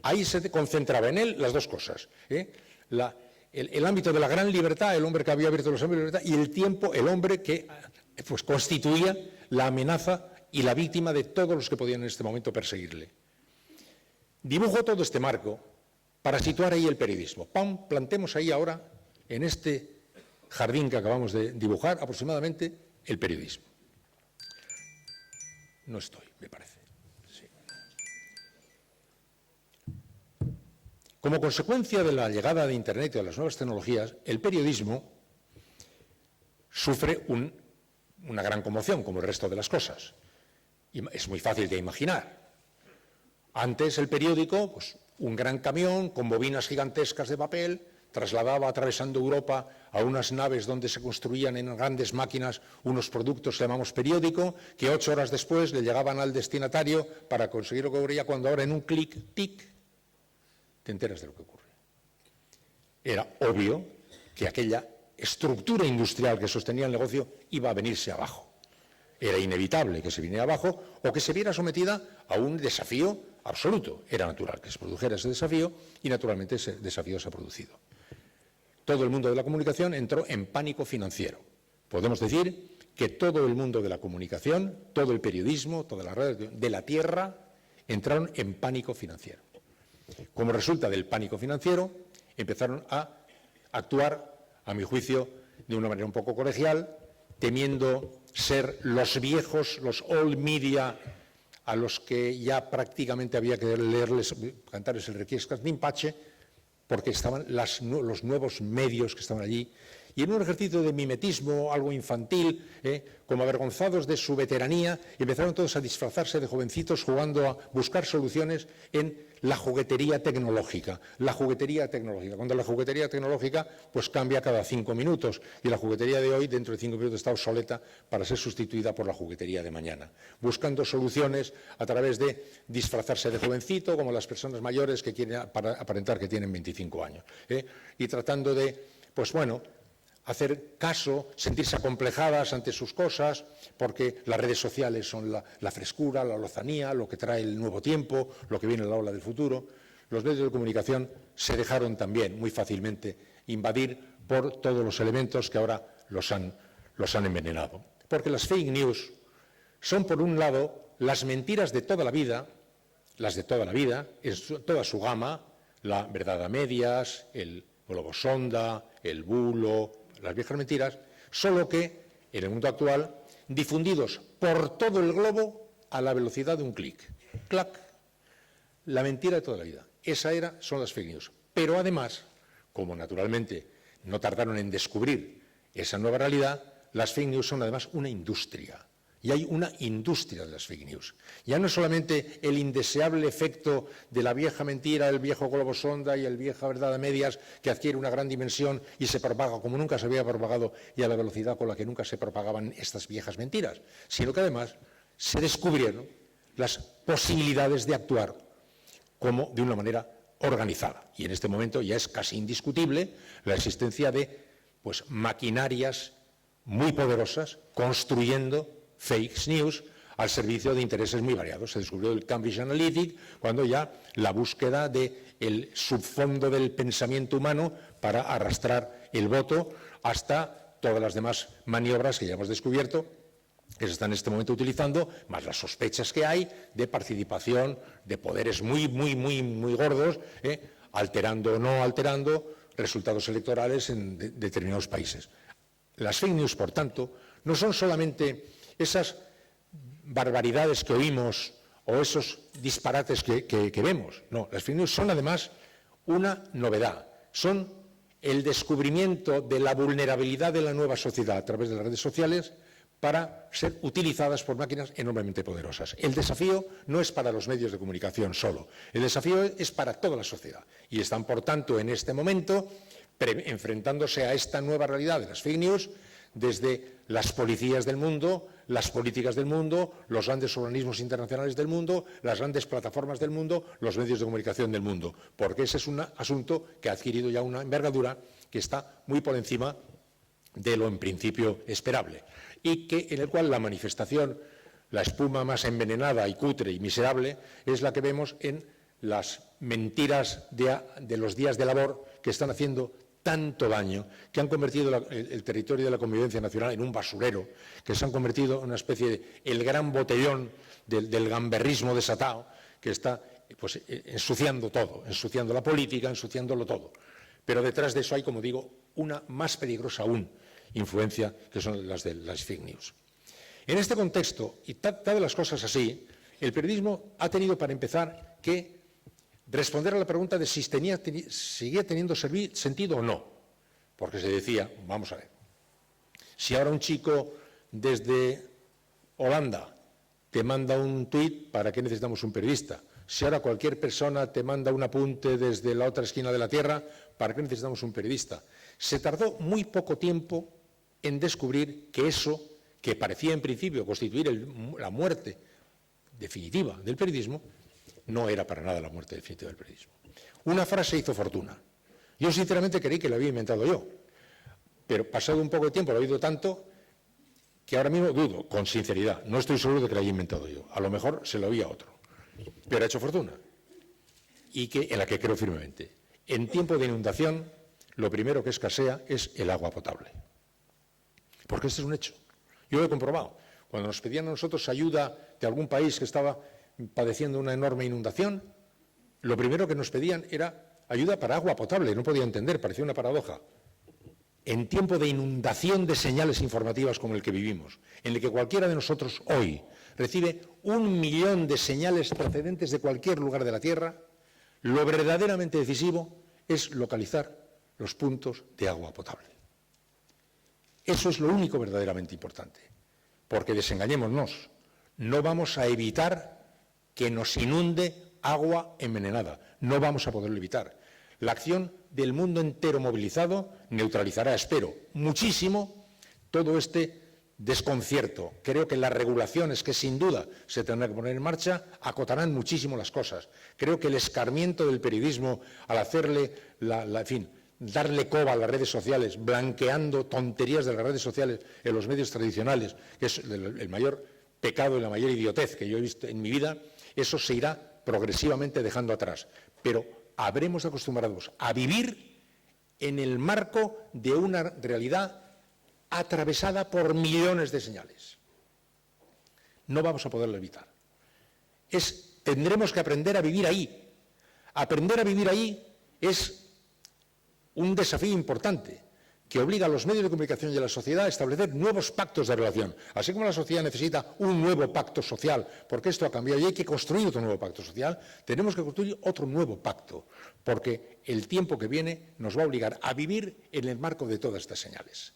Ahí se concentraba en él las dos cosas, el ámbito de la gran libertad, el hombre que había abierto los ámbitos de libertad, y el tiempo, el hombre que pues, constituía la amenaza y la víctima de todos los que podían en este momento perseguirle. Dibujo todo este marco para situar ahí el periodismo. Plantemos ahí ahora, en este jardín que acabamos de dibujar, aproximadamente el periodismo. No estoy, me parece. Sí. Como consecuencia de la llegada de Internet y de las nuevas tecnologías, el periodismo sufre una gran conmoción, como el resto de las cosas. Y es muy fácil de imaginar. Antes el periódico, pues, un gran camión con bobinas gigantescas de papel, trasladaba atravesando Europa a unas naves donde se construían en grandes máquinas unos productos que llamamos periódico, que 8 horas después le llegaban al destinatario para conseguir lo que ocurría, cuando ahora en un clic, tic, te enteras de lo que ocurre. Era obvio que aquella estructura industrial que sostenía el negocio iba a venirse abajo. Era inevitable que se viniera abajo o que se viera sometida a un desafío absoluto. Era natural que se produjera ese desafío y naturalmente ese desafío se ha producido. Todo el mundo de la comunicación entró en pánico financiero. Podemos decir que todo el mundo de la comunicación, todo el periodismo, todas las redes de la tierra entraron en pánico financiero. Como resulta del pánico financiero, empezaron a actuar, a mi juicio, de una manera un poco colegial, temiendo ser los viejos, los old media, a los que ya prácticamente había que leerles, cantarles el Requiescat din pace, porque estaban los nuevos medios que estaban allí, y en un ejercicio de mimetismo, algo infantil, como avergonzados de su veteranía, empezaron todos a disfrazarse de jovencitos jugando a buscar soluciones en la juguetería tecnológica. La juguetería tecnológica. Cuando la juguetería tecnológica pues cambia cada 5 minutos y la juguetería de hoy dentro de 5 minutos está obsoleta para ser sustituida por la juguetería de mañana. Buscando soluciones a través de disfrazarse de jovencito, como las personas mayores que quieren aparentar que tienen 25 años. Y tratando de, pues bueno, hacer caso, sentirse acomplejadas ante sus cosas, porque las redes sociales son la frescura, la lozanía, lo que trae el nuevo tiempo, lo que viene en la ola del futuro. Los medios de comunicación se dejaron también muy fácilmente invadir por todos los elementos que ahora los han envenenado. Porque las fake news son, por un lado, las mentiras de toda la vida, en toda su gama, la verdad a medias, el globo sonda, el bulo, las viejas mentiras, solo que, en el mundo actual, difundidos por todo el globo a la velocidad de un clic. ¡Clac! La mentira de toda la vida. Son las fake news. Pero además, como naturalmente no tardaron en descubrir esa nueva realidad, las fake news son además una industria. Y hay una industria de las fake news. Ya no es solamente el indeseable efecto de la vieja mentira, el viejo globo sonda y el vieja verdad a medias que adquiere una gran dimensión y se propaga como nunca se había propagado y a la velocidad con la que nunca se propagaban estas viejas mentiras, sino que además se descubrieron las posibilidades de actuar como de una manera organizada. Y en este momento ya es casi indiscutible la existencia de maquinarias muy poderosas construyendo fake news al servicio de intereses muy variados. Se descubrió el Cambridge Analytica cuando ya la búsqueda del subfondo del pensamiento humano para arrastrar el voto hasta todas las demás maniobras que ya hemos descubierto que se está en este momento utilizando, más las sospechas que hay de participación de poderes muy gordos, alterando o no alterando resultados electorales en determinados países. Las fake news, por tanto, no son solamente esas barbaridades que oímos o esos disparates que vemos. No, las fake news son además una novedad, son el descubrimiento de la vulnerabilidad de la nueva sociedad a través de las redes sociales para ser utilizadas por máquinas enormemente poderosas. El desafío no es para los medios de comunicación solo, el desafío es para toda la sociedad y están, por tanto, en este momento enfrentándose a esta nueva realidad de las fake news desde las policías del mundo, las políticas del mundo, los grandes organismos internacionales del mundo, las grandes plataformas del mundo, los medios de comunicación del mundo, porque ese es un asunto que ha adquirido ya una envergadura que está muy por encima de lo en principio esperable y en el cual la manifestación, la espuma más envenenada y cutre y miserable es la que vemos en las mentiras de los días de labor que están haciendo tanto daño, que han convertido el territorio de la convivencia nacional en un basurero, que se han convertido en una especie de el gran botellón del gamberrismo desatado, que está pues, ensuciando todo, ensuciando la política, ensuciándolo todo. Pero detrás de eso hay, como digo, una más peligrosa aún influencia, que son las de las fake news. En este contexto, y dadas las cosas así, el periodismo ha tenido, para empezar, que responder a la pregunta de si seguía teniendo sentido o no. Porque se decía, vamos a ver, si ahora un chico desde Holanda te manda un tuit, ¿para qué necesitamos un periodista? Si ahora cualquier persona te manda un apunte desde la otra esquina de la Tierra, ¿para qué necesitamos un periodista? Se tardó muy poco tiempo en descubrir que eso, que parecía en principio constituir la muerte definitiva del periodismo, no era para nada la muerte definitiva del periodismo. Una frase hizo fortuna. Yo sinceramente creí que la había inventado yo, pero pasado un poco de tiempo lo he oído tanto que ahora mismo dudo, con sinceridad, no estoy seguro de que la haya inventado yo. A lo mejor se lo oía a otro, pero ha hecho fortuna y en la que creo firmemente. En tiempo de inundación, lo primero que escasea es el agua potable, porque este es un hecho. Yo lo he comprobado. Cuando nos pedían a nosotros ayuda de algún país que estaba padeciendo una enorme inundación, lo primero que nos pedían era ayuda para agua potable. No podía entender, parecía una paradoja. En tiempo de inundación de señales informativas como el que vivimos, en el que cualquiera de nosotros hoy recibe 1 millón de señales procedentes de cualquier lugar de la Tierra, lo verdaderamente decisivo es localizar los puntos de agua potable. Eso es lo único verdaderamente importante, porque desengañémonos, no vamos a evitar que nos inunde agua envenenada. No vamos a poderlo evitar. La acción del mundo entero movilizado neutralizará, espero, muchísimo todo este desconcierto. Creo que las regulaciones que sin duda se tendrán que poner en marcha acotarán muchísimo las cosas. Creo que el escarmiento del periodismo al hacerle, darle coba a las redes sociales, blanqueando tonterías de las redes sociales en los medios tradicionales, que es el mayor pecado y la mayor idiotez que yo he visto en mi vida, eso se irá progresivamente dejando atrás. Pero habremos de acostumbrarnos a vivir en el marco de una realidad atravesada por millones de señales. No vamos a poderlo evitar. Tendremos que aprender a vivir ahí. Aprender a vivir ahí es un desafío importante que obliga a los medios de comunicación y a la sociedad a establecer nuevos pactos de relación. Así como la sociedad necesita un nuevo pacto social, porque esto ha cambiado y hay que construir otro nuevo pacto social, tenemos que construir otro nuevo pacto, porque el tiempo que viene nos va a obligar a vivir en el marco de todas estas señales,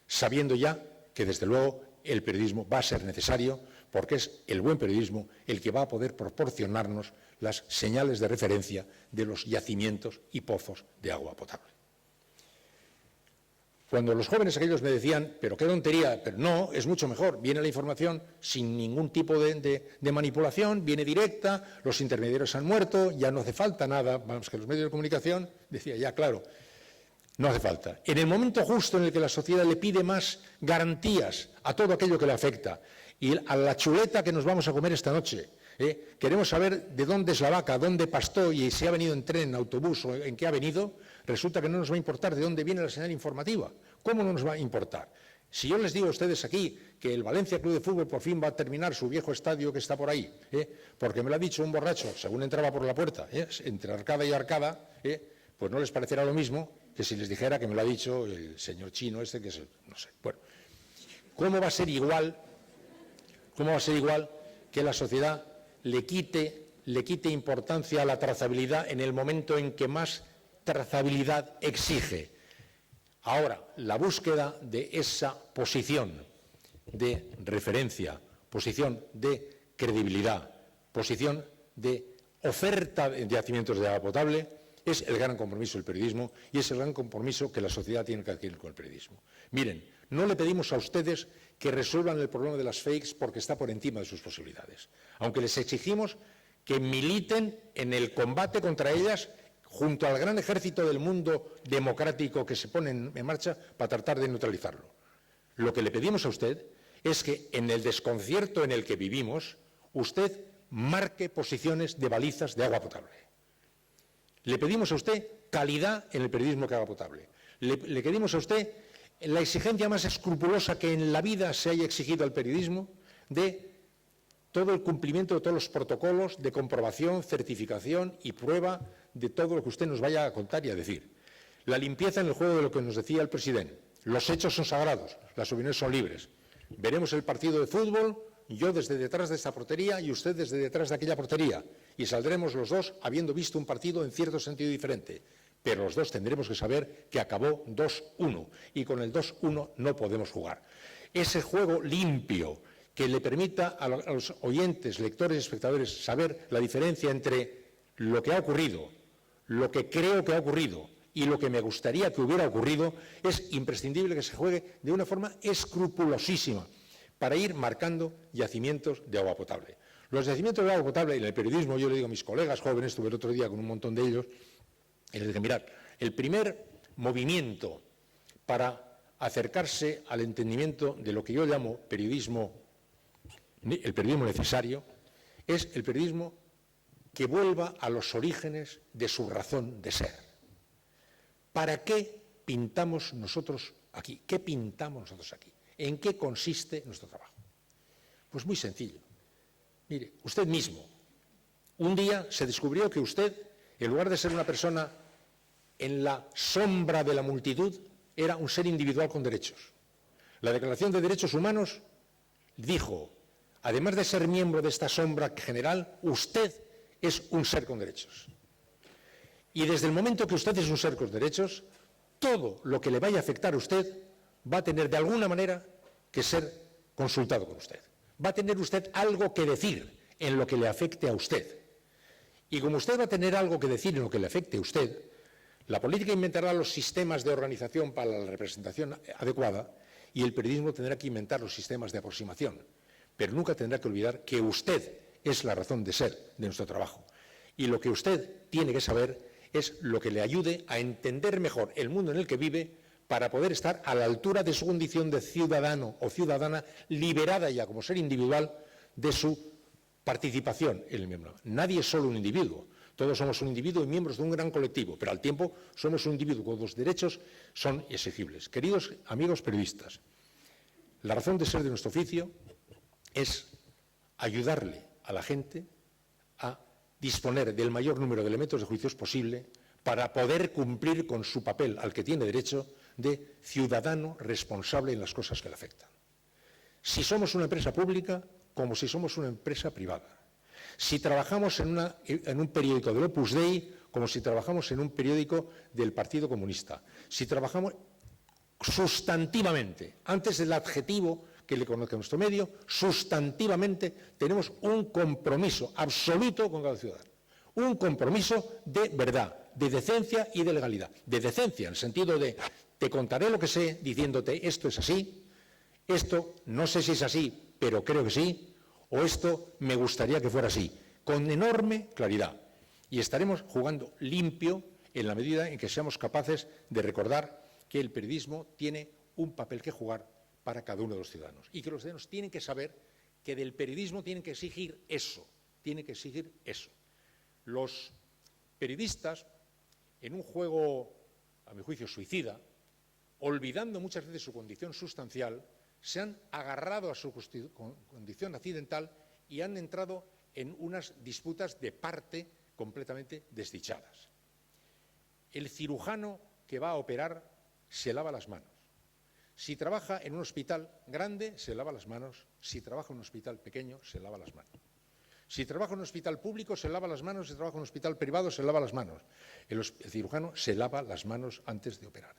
sabiendo ya que, desde luego, el periodismo va a ser necesario, porque es el buen periodismo el que va a poder proporcionarnos las señales de referencia de los yacimientos y pozos de agua potable. Cuando los jóvenes aquellos me decían, pero qué tontería, pero no, es mucho mejor, viene la información sin ningún tipo de manipulación, viene directa, los intermediarios han muerto, ya no hace falta nada, vamos, que los medios de comunicación, decía, ya claro, no hace falta. En el momento justo en el que la sociedad le pide más garantías a todo aquello que le afecta y a la chuleta que nos vamos a comer esta noche, queremos saber de dónde es la vaca, dónde pastó y si ha venido en tren, en autobús o en qué ha venido, resulta que no nos va a importar de dónde viene la señal informativa. ¿Cómo no nos va a importar? Si yo les digo a ustedes aquí que el Valencia Club de Fútbol por fin va a terminar su viejo estadio que está por ahí, porque me lo ha dicho un borracho según entraba por la puerta, entre arcada y arcada, pues no les parecerá lo mismo que si les dijera que me lo ha dicho el señor chino este, que es, no sé. Bueno, ¿cómo va a ser igual que la sociedad le quite importancia a la trazabilidad en el momento en que más trazabilidad exige? Ahora, la búsqueda de esa posición de referencia, posición de credibilidad, posición de oferta de yacimientos de agua potable es el gran compromiso del periodismo y es el gran compromiso que la sociedad tiene que adquirir con el periodismo. Miren, no le pedimos a ustedes que resuelvan el problema de las fakes porque está por encima de sus posibilidades, aunque les exigimos que militen en el combate contra ellas junto al gran ejército del mundo democrático que se pone en marcha para tratar de neutralizarlo. Lo que le pedimos a usted es que en el desconcierto en el que vivimos, usted marque posiciones de balizas de agua potable. Le pedimos a usted calidad en el periodismo que haga potable. Le pedimos a usted la exigencia más escrupulosa que en la vida se haya exigido al periodismo de todo el cumplimiento de todos los protocolos de comprobación, certificación y prueba de todo lo que usted nos vaya a contar y a decir. La limpieza en el juego de lo que nos decía el presidente. Los hechos son sagrados, las opiniones son libres. Veremos el partido de fútbol, yo desde detrás de esta portería y usted desde detrás de aquella portería. Y saldremos los dos habiendo visto un partido en cierto sentido diferente. Pero los dos tendremos que saber que acabó 2-1 y con el 2-1 no podemos jugar. Ese juego limpio que le permita a los oyentes, lectores y espectadores saber la diferencia entre lo que ha ocurrido, lo que creo que ha ocurrido y lo que me gustaría que hubiera ocurrido, es imprescindible que se juegue de una forma escrupulosísima para ir marcando yacimientos de agua potable. Los yacimientos de agua potable en el periodismo, yo le digo a mis colegas jóvenes, estuve el otro día con un montón de ellos, y les dije, mirad, el primer movimiento para acercarse al entendimiento de lo que yo llamo periodismo, el periodismo necesario, es el periodismo que vuelva a los orígenes de su razón de ser. ¿Para qué pintamos nosotros aquí? ¿Qué pintamos nosotros aquí? ¿En qué consiste nuestro trabajo? Pues muy sencillo. Mire, usted mismo, un día se descubrió que usted, en lugar de ser una persona en la sombra de la multitud, era un ser individual con derechos. La Declaración de Derechos Humanos dijo, además de ser miembro de esta sombra general, usted es un ser con derechos. Y desde el momento que usted es un ser con derechos, todo lo que le vaya a afectar a usted va a tener de alguna manera que ser consultado con usted. Va a tener usted algo que decir en lo que le afecte a usted. Y como usted va a tener algo que decir en lo que le afecte a usted, la política inventará los sistemas de organización para la representación adecuada y el periodismo tendrá que inventar los sistemas de aproximación. Pero nunca tendrá que olvidar que usted es la razón de ser de nuestro trabajo. Y lo que usted tiene que saber es lo que le ayude a entender mejor el mundo en el que vive para poder estar a la altura de su condición de ciudadano o ciudadana liberada ya como ser individual de su participación en el miembro. Nadie es solo un individuo. Todos somos un individuo y miembros de un gran colectivo, pero al tiempo somos un individuo cuyos derechos son exigibles. Queridos amigos periodistas, la razón de ser de nuestro oficio es ayudarle a la gente a disponer del mayor número de elementos de juicios posible para poder cumplir con su papel al que tiene derecho de ciudadano responsable en las cosas que le afectan. Si somos una empresa pública, como si somos una empresa privada. Si trabajamos en un periódico del Opus Dei, como si trabajamos en un periódico del Partido Comunista. Si trabajamos sustantivamente, antes del adjetivo que le conozca a nuestro medio, sustantivamente tenemos un compromiso absoluto con cada ciudadano. Un compromiso de verdad, de decencia y de legalidad. De decencia, en el sentido de te contaré lo que sé diciéndote esto es así, esto no sé si es así, pero creo que sí, o esto me gustaría que fuera así, con enorme claridad. Y estaremos jugando limpio en la medida en que seamos capaces de recordar que el periodismo tiene un papel que jugar para cada uno de los ciudadanos. Y que los ciudadanos tienen que saber que del periodismo tienen que exigir eso, Los periodistas, en un juego, a mi juicio, suicida, olvidando muchas veces su condición sustancial, se han agarrado a su condición accidental y han entrado en unas disputas de parte completamente desdichadas. El cirujano que va a operar se lava las manos. Si trabaja en un hospital grande, se lava las manos. Si trabaja en un hospital pequeño, se lava las manos. Si trabaja en un hospital público, se lava las manos. Si trabaja en un hospital privado, se lava las manos. El cirujano se lava las manos antes de operar.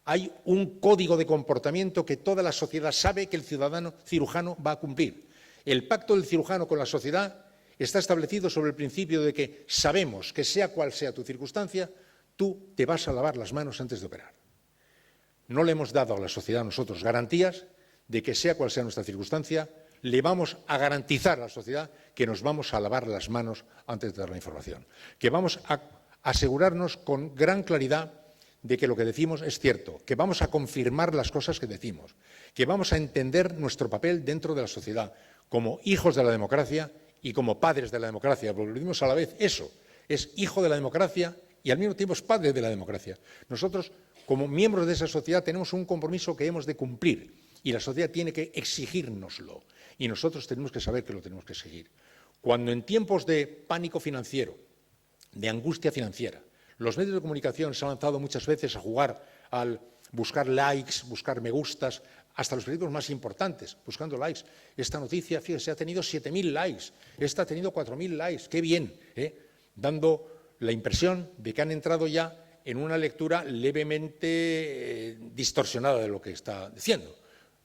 Hay un código de comportamiento que toda la sociedad sabe que el ciudadano cirujano va a cumplir. El pacto del cirujano con la sociedad está establecido sobre el principio de que sabemos que sea cual sea tu circunstancia, tú te vas a lavar las manos antes de operar. No le hemos dado a la sociedad nosotros garantías de que sea cual sea nuestra circunstancia, le vamos a garantizar a la sociedad que nos vamos a lavar las manos antes de dar la información, que vamos a asegurarnos con gran claridad de que lo que decimos es cierto, que vamos a confirmar las cosas que decimos, que vamos a entender nuestro papel dentro de la sociedad como hijos de la democracia y como padres de la democracia, porque lo decimos a la vez eso, es hijo de la democracia y al mismo tiempo es padre de la democracia. Nosotros, como miembros de esa sociedad, tenemos un compromiso que hemos de cumplir y la sociedad tiene que exigírnoslo y nosotros tenemos que saber que lo tenemos que exigir. Cuando en tiempos de pánico financiero, de angustia financiera, los medios de comunicación se han lanzado muchas veces a jugar al buscar likes, buscar me gustas, hasta los periódicos más importantes, buscando likes. Esta noticia, fíjese, ha tenido 7.000 likes, esta ha tenido 4.000 likes, qué bien, dando la impresión de que han entrado ya en una lectura levemente distorsionada de lo que está diciendo.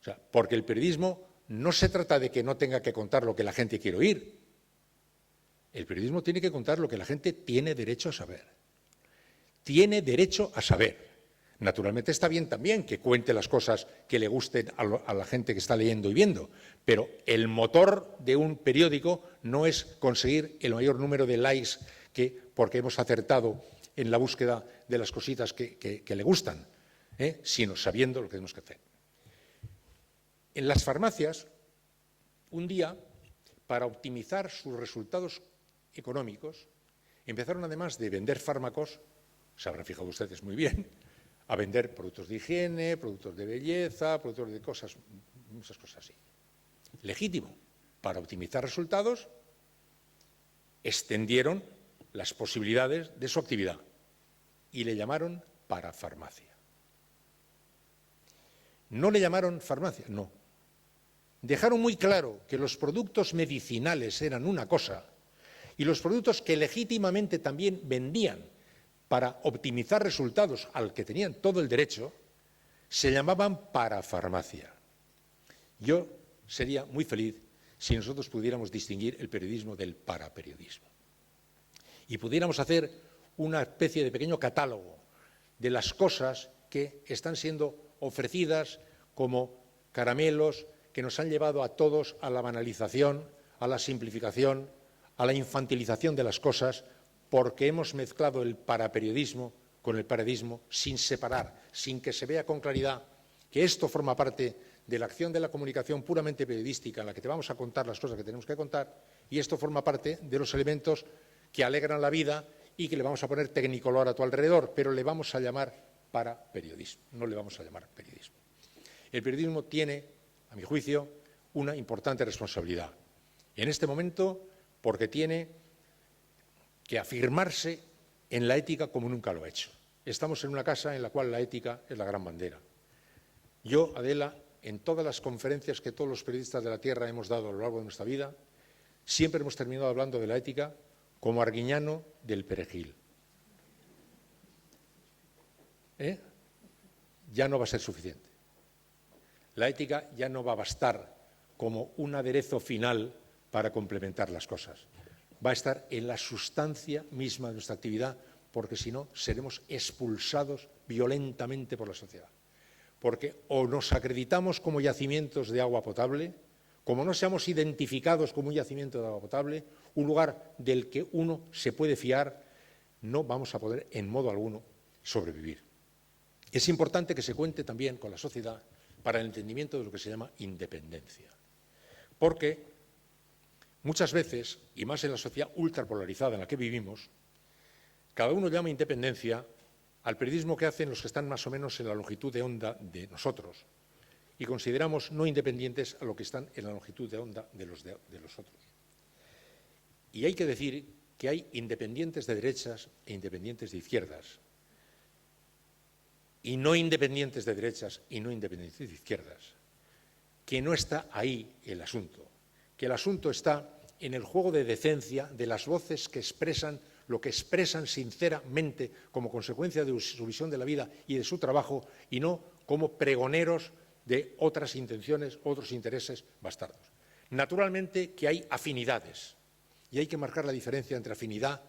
O sea, porque el periodismo no se trata de que no tenga que contar lo que la gente quiere oír. El periodismo tiene que contar lo que la gente tiene derecho a saber. Tiene derecho a saber. Naturalmente está bien también que cuente las cosas que le gusten a la gente que está leyendo y viendo, pero el motor de un periódico no es conseguir el mayor número de likes porque hemos acertado en la búsqueda de las cositas que le gustan, sino sabiendo lo que tenemos que hacer. En las farmacias, un día, para optimizar sus resultados económicos, empezaron, además de vender fármacos, se habrán fijado ustedes muy bien, a vender productos de higiene, productos de belleza, productos de cosas, muchas cosas así. Legítimo. Para optimizar resultados, extendieron las posibilidades de su actividad y le llamaron parafarmacia. ¿No le llamaron farmacia? No. Dejaron muy claro que los productos medicinales eran una cosa y los productos que legítimamente también vendían para optimizar resultados al que tenían todo el derecho, se llamaban parafarmacia. Yo sería muy feliz si nosotros pudiéramos distinguir el periodismo del paraperiodismo y pudiéramos hacer una especie de pequeño catálogo de las cosas que están siendo ofrecidas como caramelos que nos han llevado a todos a la banalización, a la simplificación, a la infantilización de las cosas, porque hemos mezclado el paraperiodismo con el periodismo sin separar, sin que se vea con claridad que esto forma parte de la acción de la comunicación puramente periodística en la que te vamos a contar las cosas que tenemos que contar y esto forma parte de los elementos que alegran la vida y que le vamos a poner tecnicolor a tu alrededor, pero le vamos a llamar paraperiodismo, no le vamos a llamar periodismo. El periodismo tiene, a mi juicio, una importante responsabilidad. En este momento, porque tiene que afirmarse en la ética como nunca lo ha hecho. Estamos en una casa en la cual la ética es la gran bandera. Yo, Adela, en todas las conferencias que todos los periodistas de la Tierra hemos dado a lo largo de nuestra vida, siempre hemos terminado hablando de la ética como Arguiñano del perejil. Ya no va a ser suficiente. La ética ya no va a bastar como un aderezo final para complementar las cosas. Va a estar en la sustancia misma de nuestra actividad, porque si no seremos expulsados violentamente por la sociedad. Porque o nos acreditamos como yacimientos de agua potable, como no seamos identificados como un yacimiento de agua potable, un lugar del que uno se puede fiar, no vamos a poder en modo alguno sobrevivir. Es importante que se cuente también con la sociedad para el entendimiento de lo que se llama independencia. Porque muchas veces, y más en la sociedad ultrapolarizada en la que vivimos, cada uno llama independencia al periodismo que hacen los que están más o menos en la longitud de onda de nosotros y consideramos no independientes a los que están en la longitud de onda de los otros. Y hay que decir que hay independientes de derechas e independientes de izquierdas, y no independientes de derechas y no independientes de izquierdas, que no está ahí el asunto, que el asunto está en el juego de decencia de las voces que expresan lo que expresan sinceramente como consecuencia de su visión de la vida y de su trabajo, y no como pregoneros de otras intenciones, otros intereses bastardos. Naturalmente que hay afinidades, y hay que marcar la diferencia entre afinidad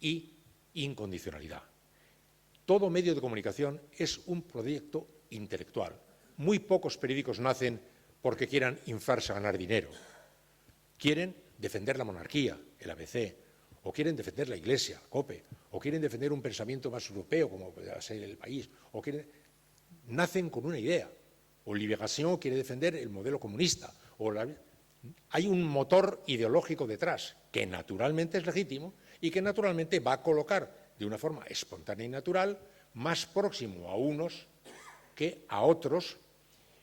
y incondicionalidad. Todo medio de comunicación es un proyecto intelectual. Muy pocos periódicos nacen porque quieran inflarse a ganar dinero. Quieren defender la monarquía, el ABC, o quieren defender la Iglesia, COPE, o quieren defender un pensamiento más europeo, como puede ser el país, o nacen con una idea. O Libération quiere defender el modelo comunista. Hay un motor ideológico detrás, que naturalmente es legítimo y que naturalmente va a colocar de una forma espontánea y natural más próximo a unos que a otros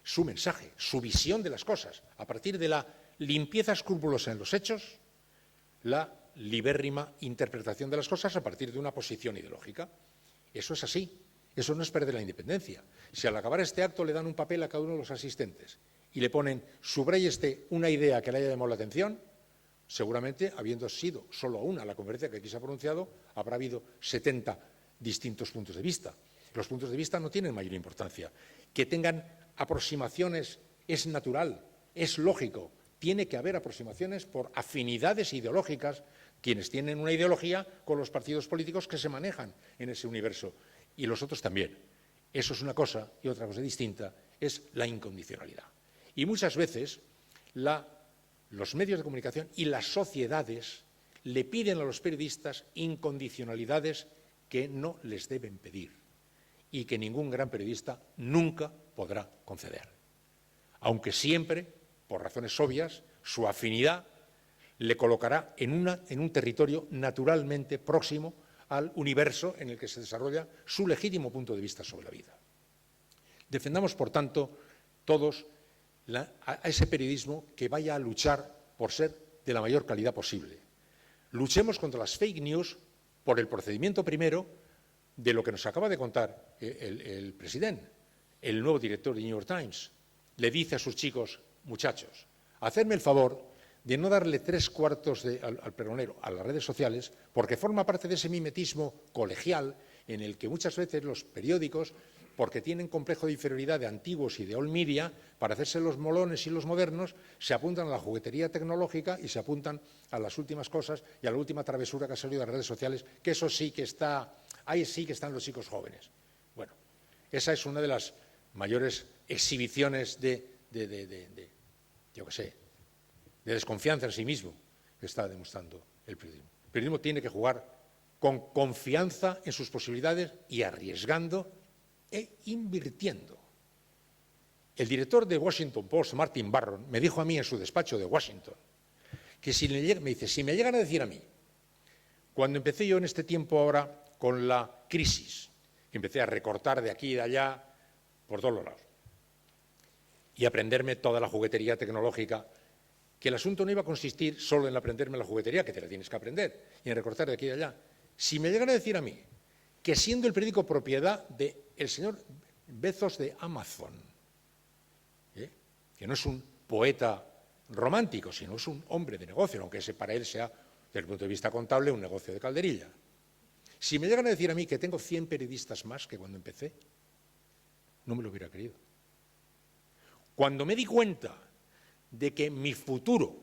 su mensaje, su visión de las cosas, a partir de la limpieza escrupulosa en los hechos, la libérrima interpretación de las cosas a partir de una posición ideológica. Eso es así, eso no es perder la independencia. Si al acabar este acto le dan un papel a cada uno de los asistentes y le ponen subraye una idea que le haya llamado la atención, seguramente, habiendo sido solo una la conferencia que aquí se ha pronunciado, habrá habido 70 distintos puntos de vista. Los puntos de vista no tienen mayor importancia. Que tengan aproximaciones es natural, es lógico. Tiene que haber aproximaciones por afinidades ideológicas, quienes tienen una ideología con los partidos políticos que se manejan en ese universo, y los otros también. Eso es una cosa, y otra cosa distinta es la incondicionalidad. Y muchas veces los medios de comunicación y las sociedades le piden a los periodistas incondicionalidades que no les deben pedir y que ningún gran periodista nunca podrá conceder. Aunque siempre, por razones obvias, su afinidad le colocará en un territorio naturalmente próximo al universo en el que se desarrolla su legítimo punto de vista sobre la vida. Defendamos, por tanto, todos a ese periodismo que vaya a luchar por ser de la mayor calidad posible. Luchemos contra las fake news por el procedimiento primero de lo que nos acaba de contar el presidente, el nuevo director de New York Times. Le dice a sus chicos, muchachos, hacedme el favor de no darle 3/4 al pregonero a las redes sociales, porque forma parte de ese mimetismo colegial en el que muchas veces los periódicos, porque tienen complejo de inferioridad de antiguos y de old media, para hacerse los molones y los modernos, se apuntan a la juguetería tecnológica y se apuntan a las últimas cosas y a la última travesura que ha salido de las redes sociales, que eso sí que está, ahí sí que están los chicos jóvenes. Bueno, esa es una de las mayores exhibiciones de desconfianza en sí mismo que está demostrando el periodismo. El periodismo tiene que jugar con confianza en sus posibilidades y arriesgando e invirtiendo. El director de Washington Post, Martin Barron, me dijo a mí en su despacho de Washington que si me llegan a decir a mí, cuando empecé yo en este tiempo ahora con la crisis, que empecé a recortar de aquí y de allá por todos los lados y aprenderme toda la juguetería tecnológica, que el asunto no iba a consistir solo en aprenderme la juguetería, que te la tienes que aprender, y en recortar de aquí y de allá. Si me llegan a decir a mí que siendo el periódico propiedad del señor Bezos de Amazon, que no es un poeta romántico, sino es un hombre de negocio, aunque ese para él sea, desde el punto de vista contable, un negocio de calderilla. Si me llegan a decir a mí que tengo 100 periodistas más que cuando empecé, no me lo hubiera creído. Cuando me di cuenta de que mi futuro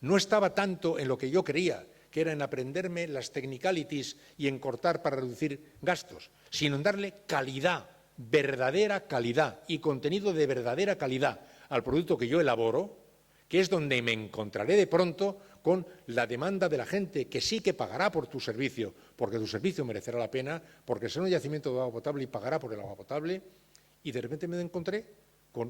no estaba tanto en lo que yo creía, que era en aprenderme las technicalities y en cortar para reducir gastos, sino en darle calidad, verdadera calidad y contenido de verdadera calidad al producto que yo elaboro, que es donde me encontraré de pronto con la demanda de la gente que sí que pagará por tu servicio, porque tu servicio merecerá la pena, porque será un yacimiento de agua potable y pagará por el agua potable, y de repente me encontré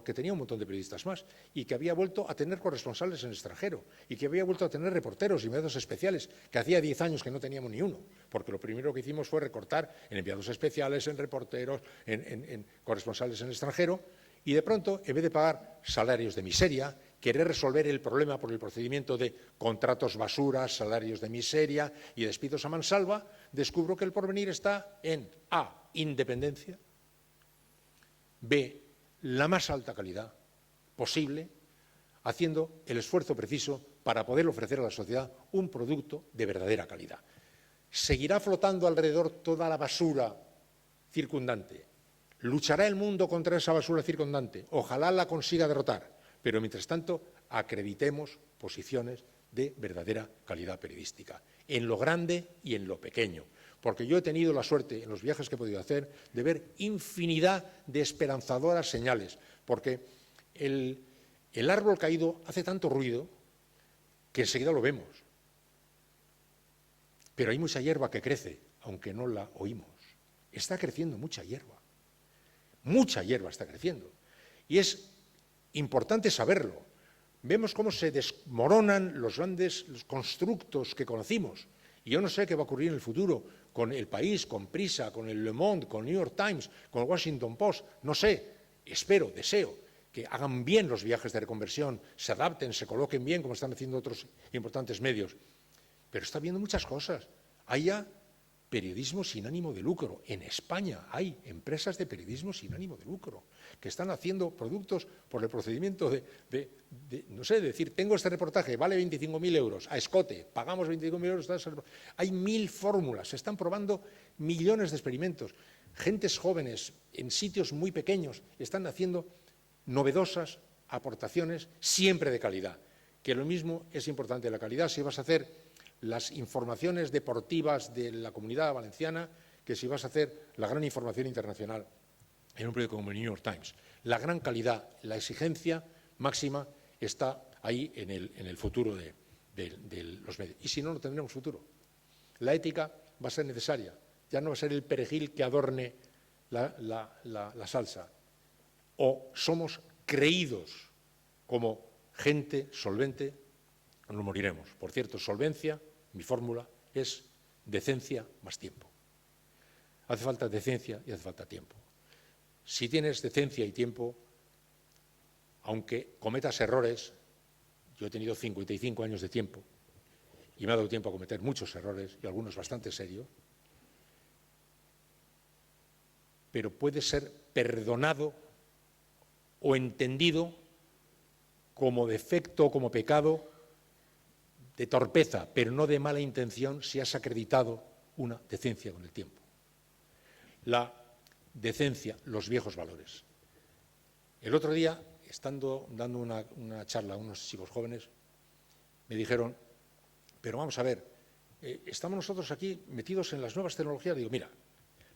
que tenía un montón de periodistas más y que había vuelto a tener corresponsales en el extranjero y que había vuelto a tener reporteros y enviados especiales, que hacía 10 años que no teníamos ni uno, porque lo primero que hicimos fue recortar en enviados especiales, en reporteros, en corresponsales en el extranjero, y de pronto, en vez de pagar salarios de miseria, querer resolver el problema por el procedimiento de contratos basura, salarios de miseria y despidos a mansalva, descubro que El Porvenir está en A, independencia, B, la más alta calidad posible, haciendo el esfuerzo preciso para poder ofrecer a la sociedad un producto de verdadera calidad. Seguirá flotando alrededor toda la basura circundante. Luchará el mundo contra esa basura circundante. Ojalá la consiga derrotar. Pero, mientras tanto, acreditemos posiciones de verdadera calidad periodística, en lo grande y en lo pequeño. Porque yo he tenido la suerte, en los viajes que he podido hacer, de ver infinidad de esperanzadoras señales. Porque el árbol caído hace tanto ruido que enseguida lo vemos. Pero hay mucha hierba que crece, aunque no la oímos. Está creciendo mucha hierba. Mucha hierba está creciendo. Y es importante saberlo. Vemos cómo se desmoronan los grandes constructos que conocimos. Y yo no sé qué va a ocurrir en el futuro con El País, con Prisa, con el Le Monde, con el New York Times, con el Washington Post. No sé, espero, deseo que hagan bien los viajes de reconversión, se adapten, se coloquen bien, como están haciendo otros importantes medios. Pero está viendo muchas cosas. Hay ya periodismo sin ánimo de lucro. En España hay empresas de periodismo sin ánimo de lucro que están haciendo productos por el procedimiento no sé, decir, tengo este reportaje, vale 25.000 euros, a escote, pagamos 25.000 euros. Hay 1000 fórmulas, se están probando millones de experimentos. Gentes jóvenes en sitios muy pequeños están haciendo novedosas aportaciones siempre de calidad. Que lo mismo es importante la calidad si vas a hacer las informaciones deportivas de la Comunidad Valenciana que si vas a hacer la gran información internacional en un periódico como el New York Times. La gran calidad, la exigencia máxima está ahí en el futuro de los medios. Y si no, no tendremos futuro. La ética va a ser necesaria. Ya no va a ser el perejil que adorne la salsa. O somos creídos como gente solvente, o nos moriremos. Por cierto, solvencia, mi fórmula es decencia más tiempo. Hace falta decencia y hace falta tiempo. Si tienes decencia y tiempo, aunque cometas errores, yo he tenido 55 años de tiempo y me ha dado tiempo a cometer muchos errores y algunos bastante serios, pero puede ser perdonado o entendido como defecto o como pecado de torpeza, pero no de mala intención si has acreditado una decencia con el tiempo. La decencia, los viejos valores. El otro día, estando dando una charla a unos chicos jóvenes, me dijeron, pero vamos a ver, estamos nosotros aquí metidos en las nuevas tecnologías. Digo, mira,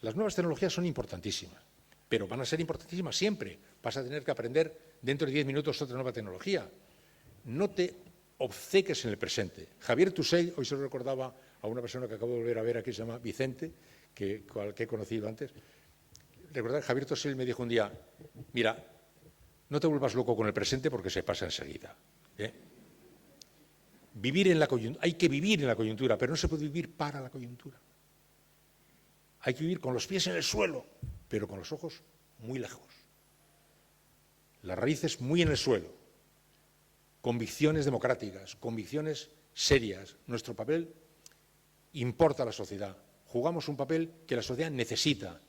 las nuevas tecnologías son importantísimas, pero van a ser importantísimas siempre. Vas a tener que aprender dentro de 10 minutos otra nueva tecnología. No te obceques en el presente. Javier Tusell, hoy se lo recordaba a una persona que acabo de volver a ver aquí, se llama Vicente, que he conocido antes. Recordar, Javier Tusell me dijo un día, mira, no te vuelvas loco con el presente porque se pasa enseguida. Vivir en la coyuntura, hay que vivir en la coyuntura, pero no se puede vivir para la coyuntura. Hay que vivir con los pies en el suelo, pero con los ojos muy lejos. Las raíces muy en el suelo. Convicciones democráticas, convicciones serias. Nuestro papel importa a la sociedad. Jugamos un papel que la sociedad necesita.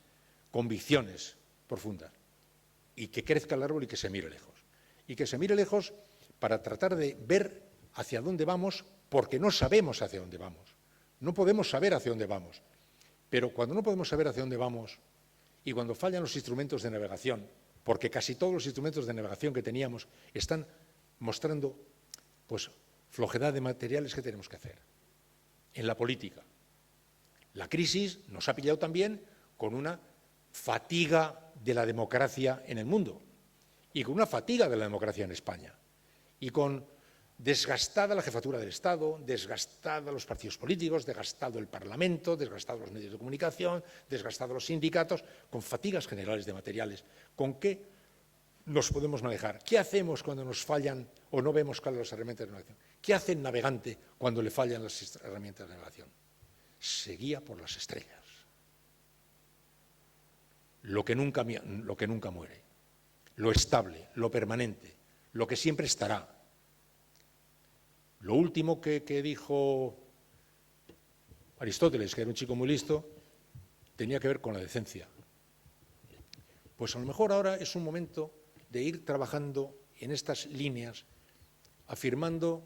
Convicciones profundas. Y que crezca el árbol y que se mire lejos. Y que se mire lejos para tratar de ver hacia dónde vamos, porque no sabemos hacia dónde vamos. No podemos saber hacia dónde vamos. Pero cuando no podemos saber hacia dónde vamos y cuando fallan los instrumentos de navegación, porque casi todos los instrumentos de navegación que teníamos están mostrando pues, flojedad de materiales que tenemos que hacer. En la política. La crisis nos ha pillado también con una fatiga de la democracia en el mundo y con una fatiga de la democracia en España y con desgastada la jefatura del Estado, desgastada los partidos políticos, desgastado el Parlamento, desgastados los medios de comunicación, desgastados los sindicatos, con fatigas generales de materiales. ¿Con qué nos podemos manejar. ¿Qué hacemos cuando nos fallan o no vemos claras las herramientas de navegación? ¿Qué hace el navegante cuando le fallan las herramientas de navegación? Se guía por las estrellas. Lo que nunca muere, lo estable, lo permanente, lo que siempre estará. Lo último que dijo Aristóteles, que era un chico muy listo, tenía que ver con la decencia. Pues a lo mejor ahora es un momento de ir trabajando en estas líneas, afirmando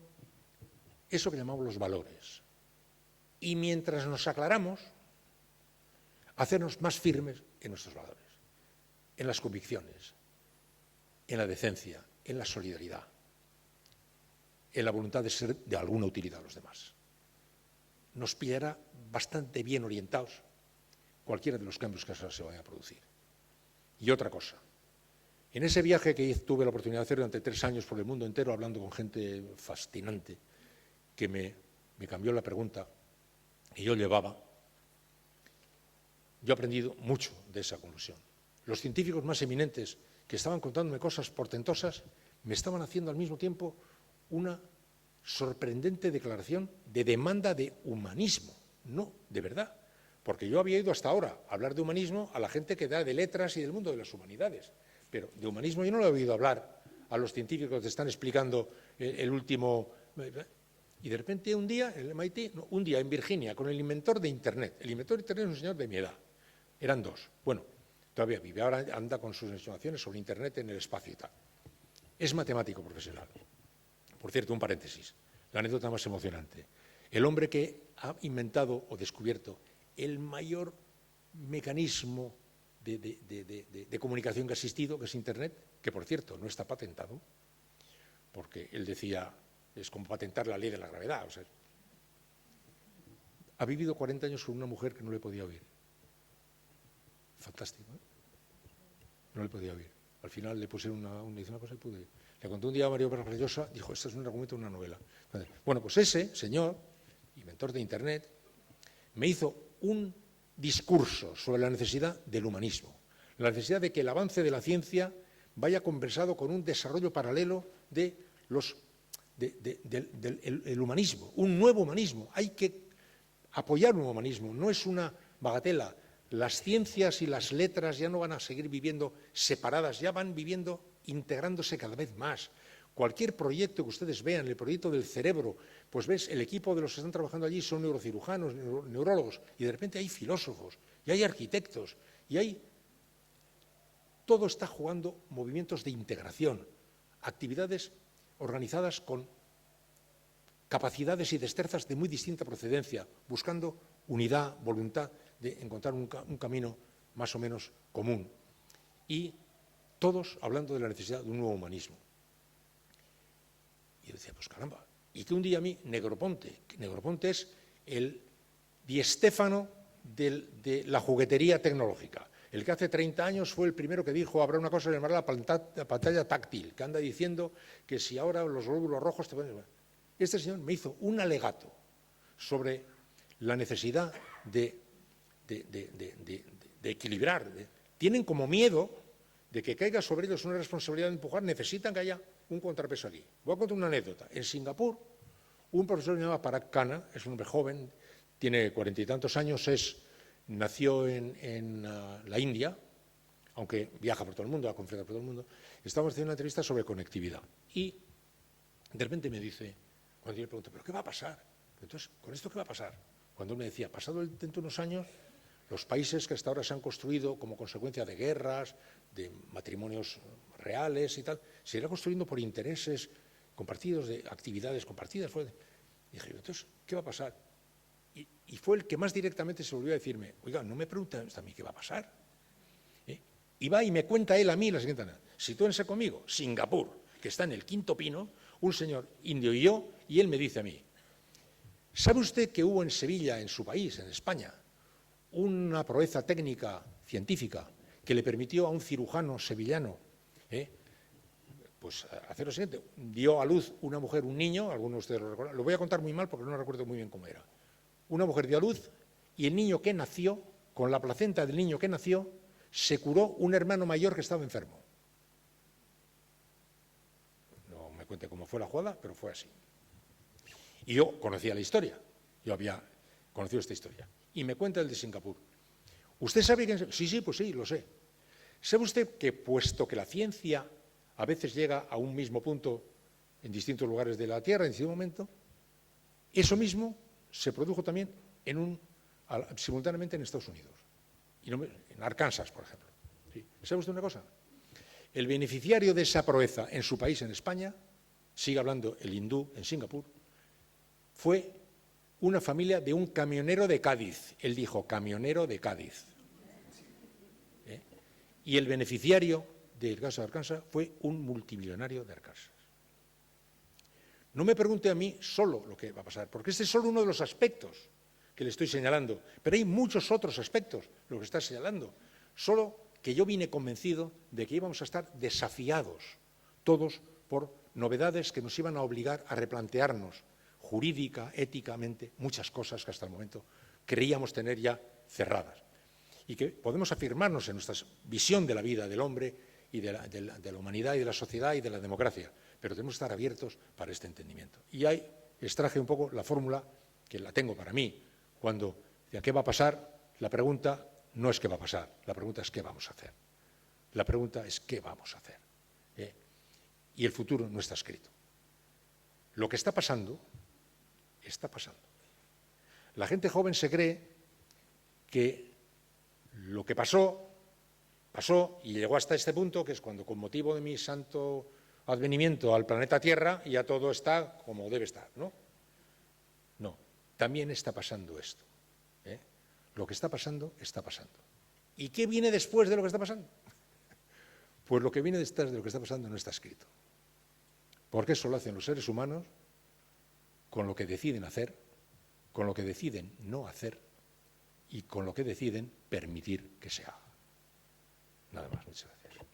eso que llamamos los valores. Y mientras nos aclaramos, hacernos más firmes en nuestros valores, en las convicciones, en la decencia, en la solidaridad, en la voluntad de ser de alguna utilidad a los demás. Nos pillará bastante bien orientados cualquiera de los cambios que se vayan a producir. Y otra cosa, en ese viaje que tuve la oportunidad de hacer durante 3 años por el mundo entero, hablando con gente fascinante, que me cambió la pregunta que yo llevaba, yo he aprendido mucho de esa conclusión. Los científicos más eminentes que estaban contándome cosas portentosas me estaban haciendo al mismo tiempo una sorprendente declaración de demanda de humanismo, no de verdad. Porque yo había ido hasta ahora a hablar de humanismo a la gente que da de letras y del mundo de las humanidades. Pero de humanismo yo no lo he oído hablar a los científicos que te están explicando el último... Y de repente un día, en el MIT, no, un día en Virginia, con el inventor de Internet. El inventor de Internet es un señor de mi edad. Eran 2. Bueno, todavía vive. Ahora anda con sus estimaciones sobre Internet en el espacio y tal. Es matemático profesional. Por cierto, un paréntesis. La anécdota más emocionante. El hombre que ha inventado o descubierto el mayor mecanismo de comunicación que ha existido, que es Internet, que por cierto no está patentado, porque él decía, es como patentar la ley de la gravedad. O sea, ha vivido 40 años con una mujer que no le podía oír. Fantástico, ¿eh? No le podía oír. Al final le pusieron una cosa y pude oír. Le contó un día a Mario Vargas Llosa, dijo, esto es un argumento de una novela. Bueno, pues ese señor, inventor de Internet, me hizo un discurso sobre la necesidad del humanismo, la necesidad de que el avance de la ciencia vaya conversado con un desarrollo paralelo del humanismo, un nuevo humanismo. Hay que apoyar un humanismo, no es una bagatela. Las ciencias y las letras ya no van a seguir viviendo separadas, ya van viviendo, integrándose cada vez más. Cualquier proyecto que ustedes vean, el proyecto del cerebro, pues ves, el equipo de los que están trabajando allí son neurocirujanos, neurólogos, y de repente hay filósofos, y hay arquitectos, y hay... Todo está jugando movimientos de integración, actividades organizadas con capacidades y destrezas de muy distinta procedencia, buscando unidad, voluntad de encontrar un camino más o menos común. Y todos hablando de la necesidad de un nuevo humanismo. Y yo decía, pues caramba, y que un día a mí, Negroponte es el Di Stéfano de la juguetería tecnológica. El que hace 30 años fue el primero que dijo, habrá una cosa llamada la pantalla táctil, que anda diciendo que si ahora los glóbulos rojos te pueden... Este señor me hizo un alegato sobre la necesidad de equilibrar. Tienen como miedo de que caiga sobre ellos una responsabilidad de empujar, necesitan que haya un contrapeso aquí. Voy a contar una anécdota. En Singapur, un profesor llamado Parag Khanna, es un hombre joven, tiene 40 y tantos años, nació en la India, aunque viaja por todo el mundo, ha conferenciado por todo el mundo. Estamos haciendo una entrevista sobre conectividad. Y de repente me dice, cuando yo le pregunto, ¿pero qué va a pasar? Entonces, ¿con esto qué va a pasar? Cuando él me decía, pasado dentro de unos años, los países que hasta ahora se han construido como consecuencia de guerras, de matrimonios reales y tal, se irá construyendo por intereses compartidos, de actividades compartidas. Y dije, entonces, ¿qué va a pasar? Y fue el que más directamente se volvió a decirme, oiga, no me preguntan a mí qué va a pasar. Y va y me cuenta él a mí la siguiente anécdota. Sitúense conmigo, Singapur, que está en el quinto pino, un señor indio y yo, y él me dice a mí, ¿sabe usted que hubo en Sevilla, en su país, en España, una proeza técnica, científica, que le permitió a un cirujano sevillano pues hacer lo siguiente? Dio a luz una mujer, un niño, algunos de ustedes lo recuerdan, lo voy a contar muy mal porque no recuerdo muy bien cómo era. Una mujer dio a luz y el niño que nació, con la placenta del niño que nació, se curó un hermano mayor que estaba enfermo. cuente cómo fue la jugada, pero fue así. Y yo conocía la historia, yo había conocido esta historia. Y me cuenta el de Singapur. ¿Usted sabe que...? Sí, pues sí, lo sé. ¿Sabe usted que, puesto que la ciencia a veces llega a un mismo punto en distintos lugares de la Tierra, en distinto momento, eso mismo se produjo también simultáneamente en Estados Unidos, en Arkansas, por ejemplo? ¿Sí? ¿Sabe usted una cosa? El beneficiario de esa proeza en su país, en España, sigue hablando el hindú en Singapur, fue una familia de un camionero de Cádiz. Él dijo, camionero de Cádiz. Y el beneficiario del caso de Arkansas fue un multimillonario de Arkansas. No me pregunte a mí solo lo que va a pasar, porque este es solo uno de los aspectos que le estoy señalando, pero hay muchos otros aspectos, lo que está señalando. Solo que yo vine convencido de que íbamos a estar desafiados todos por novedades que nos iban a obligar a replantearnos jurídica, éticamente, muchas cosas que hasta el momento creíamos tener ya cerradas. Y que podemos afirmarnos en nuestra visión de la vida del hombre y de la humanidad y de la sociedad y de la democracia, pero tenemos que estar abiertos para este entendimiento. Y ahí extraje un poco la fórmula que la tengo para mí. Cuando ¿a qué va a pasar? La pregunta no es qué va a pasar, la pregunta es qué vamos a hacer. La pregunta es qué vamos a hacer. Y el futuro no está escrito. Lo que está pasando, está pasando. La gente joven se cree que lo que pasó y llegó hasta este punto, que es cuando con motivo de mi santo advenimiento al planeta Tierra ya todo está como debe estar, ¿no? No, también está pasando esto. Lo que está pasando, está pasando. ¿Y qué viene después de lo que está pasando? Pues lo que viene después de lo que está pasando no está escrito. Porque eso lo hacen los seres humanos con lo que deciden hacer, con lo que deciden no hacer y con lo que deciden permitir que se haga. Nada más, muchas gracias.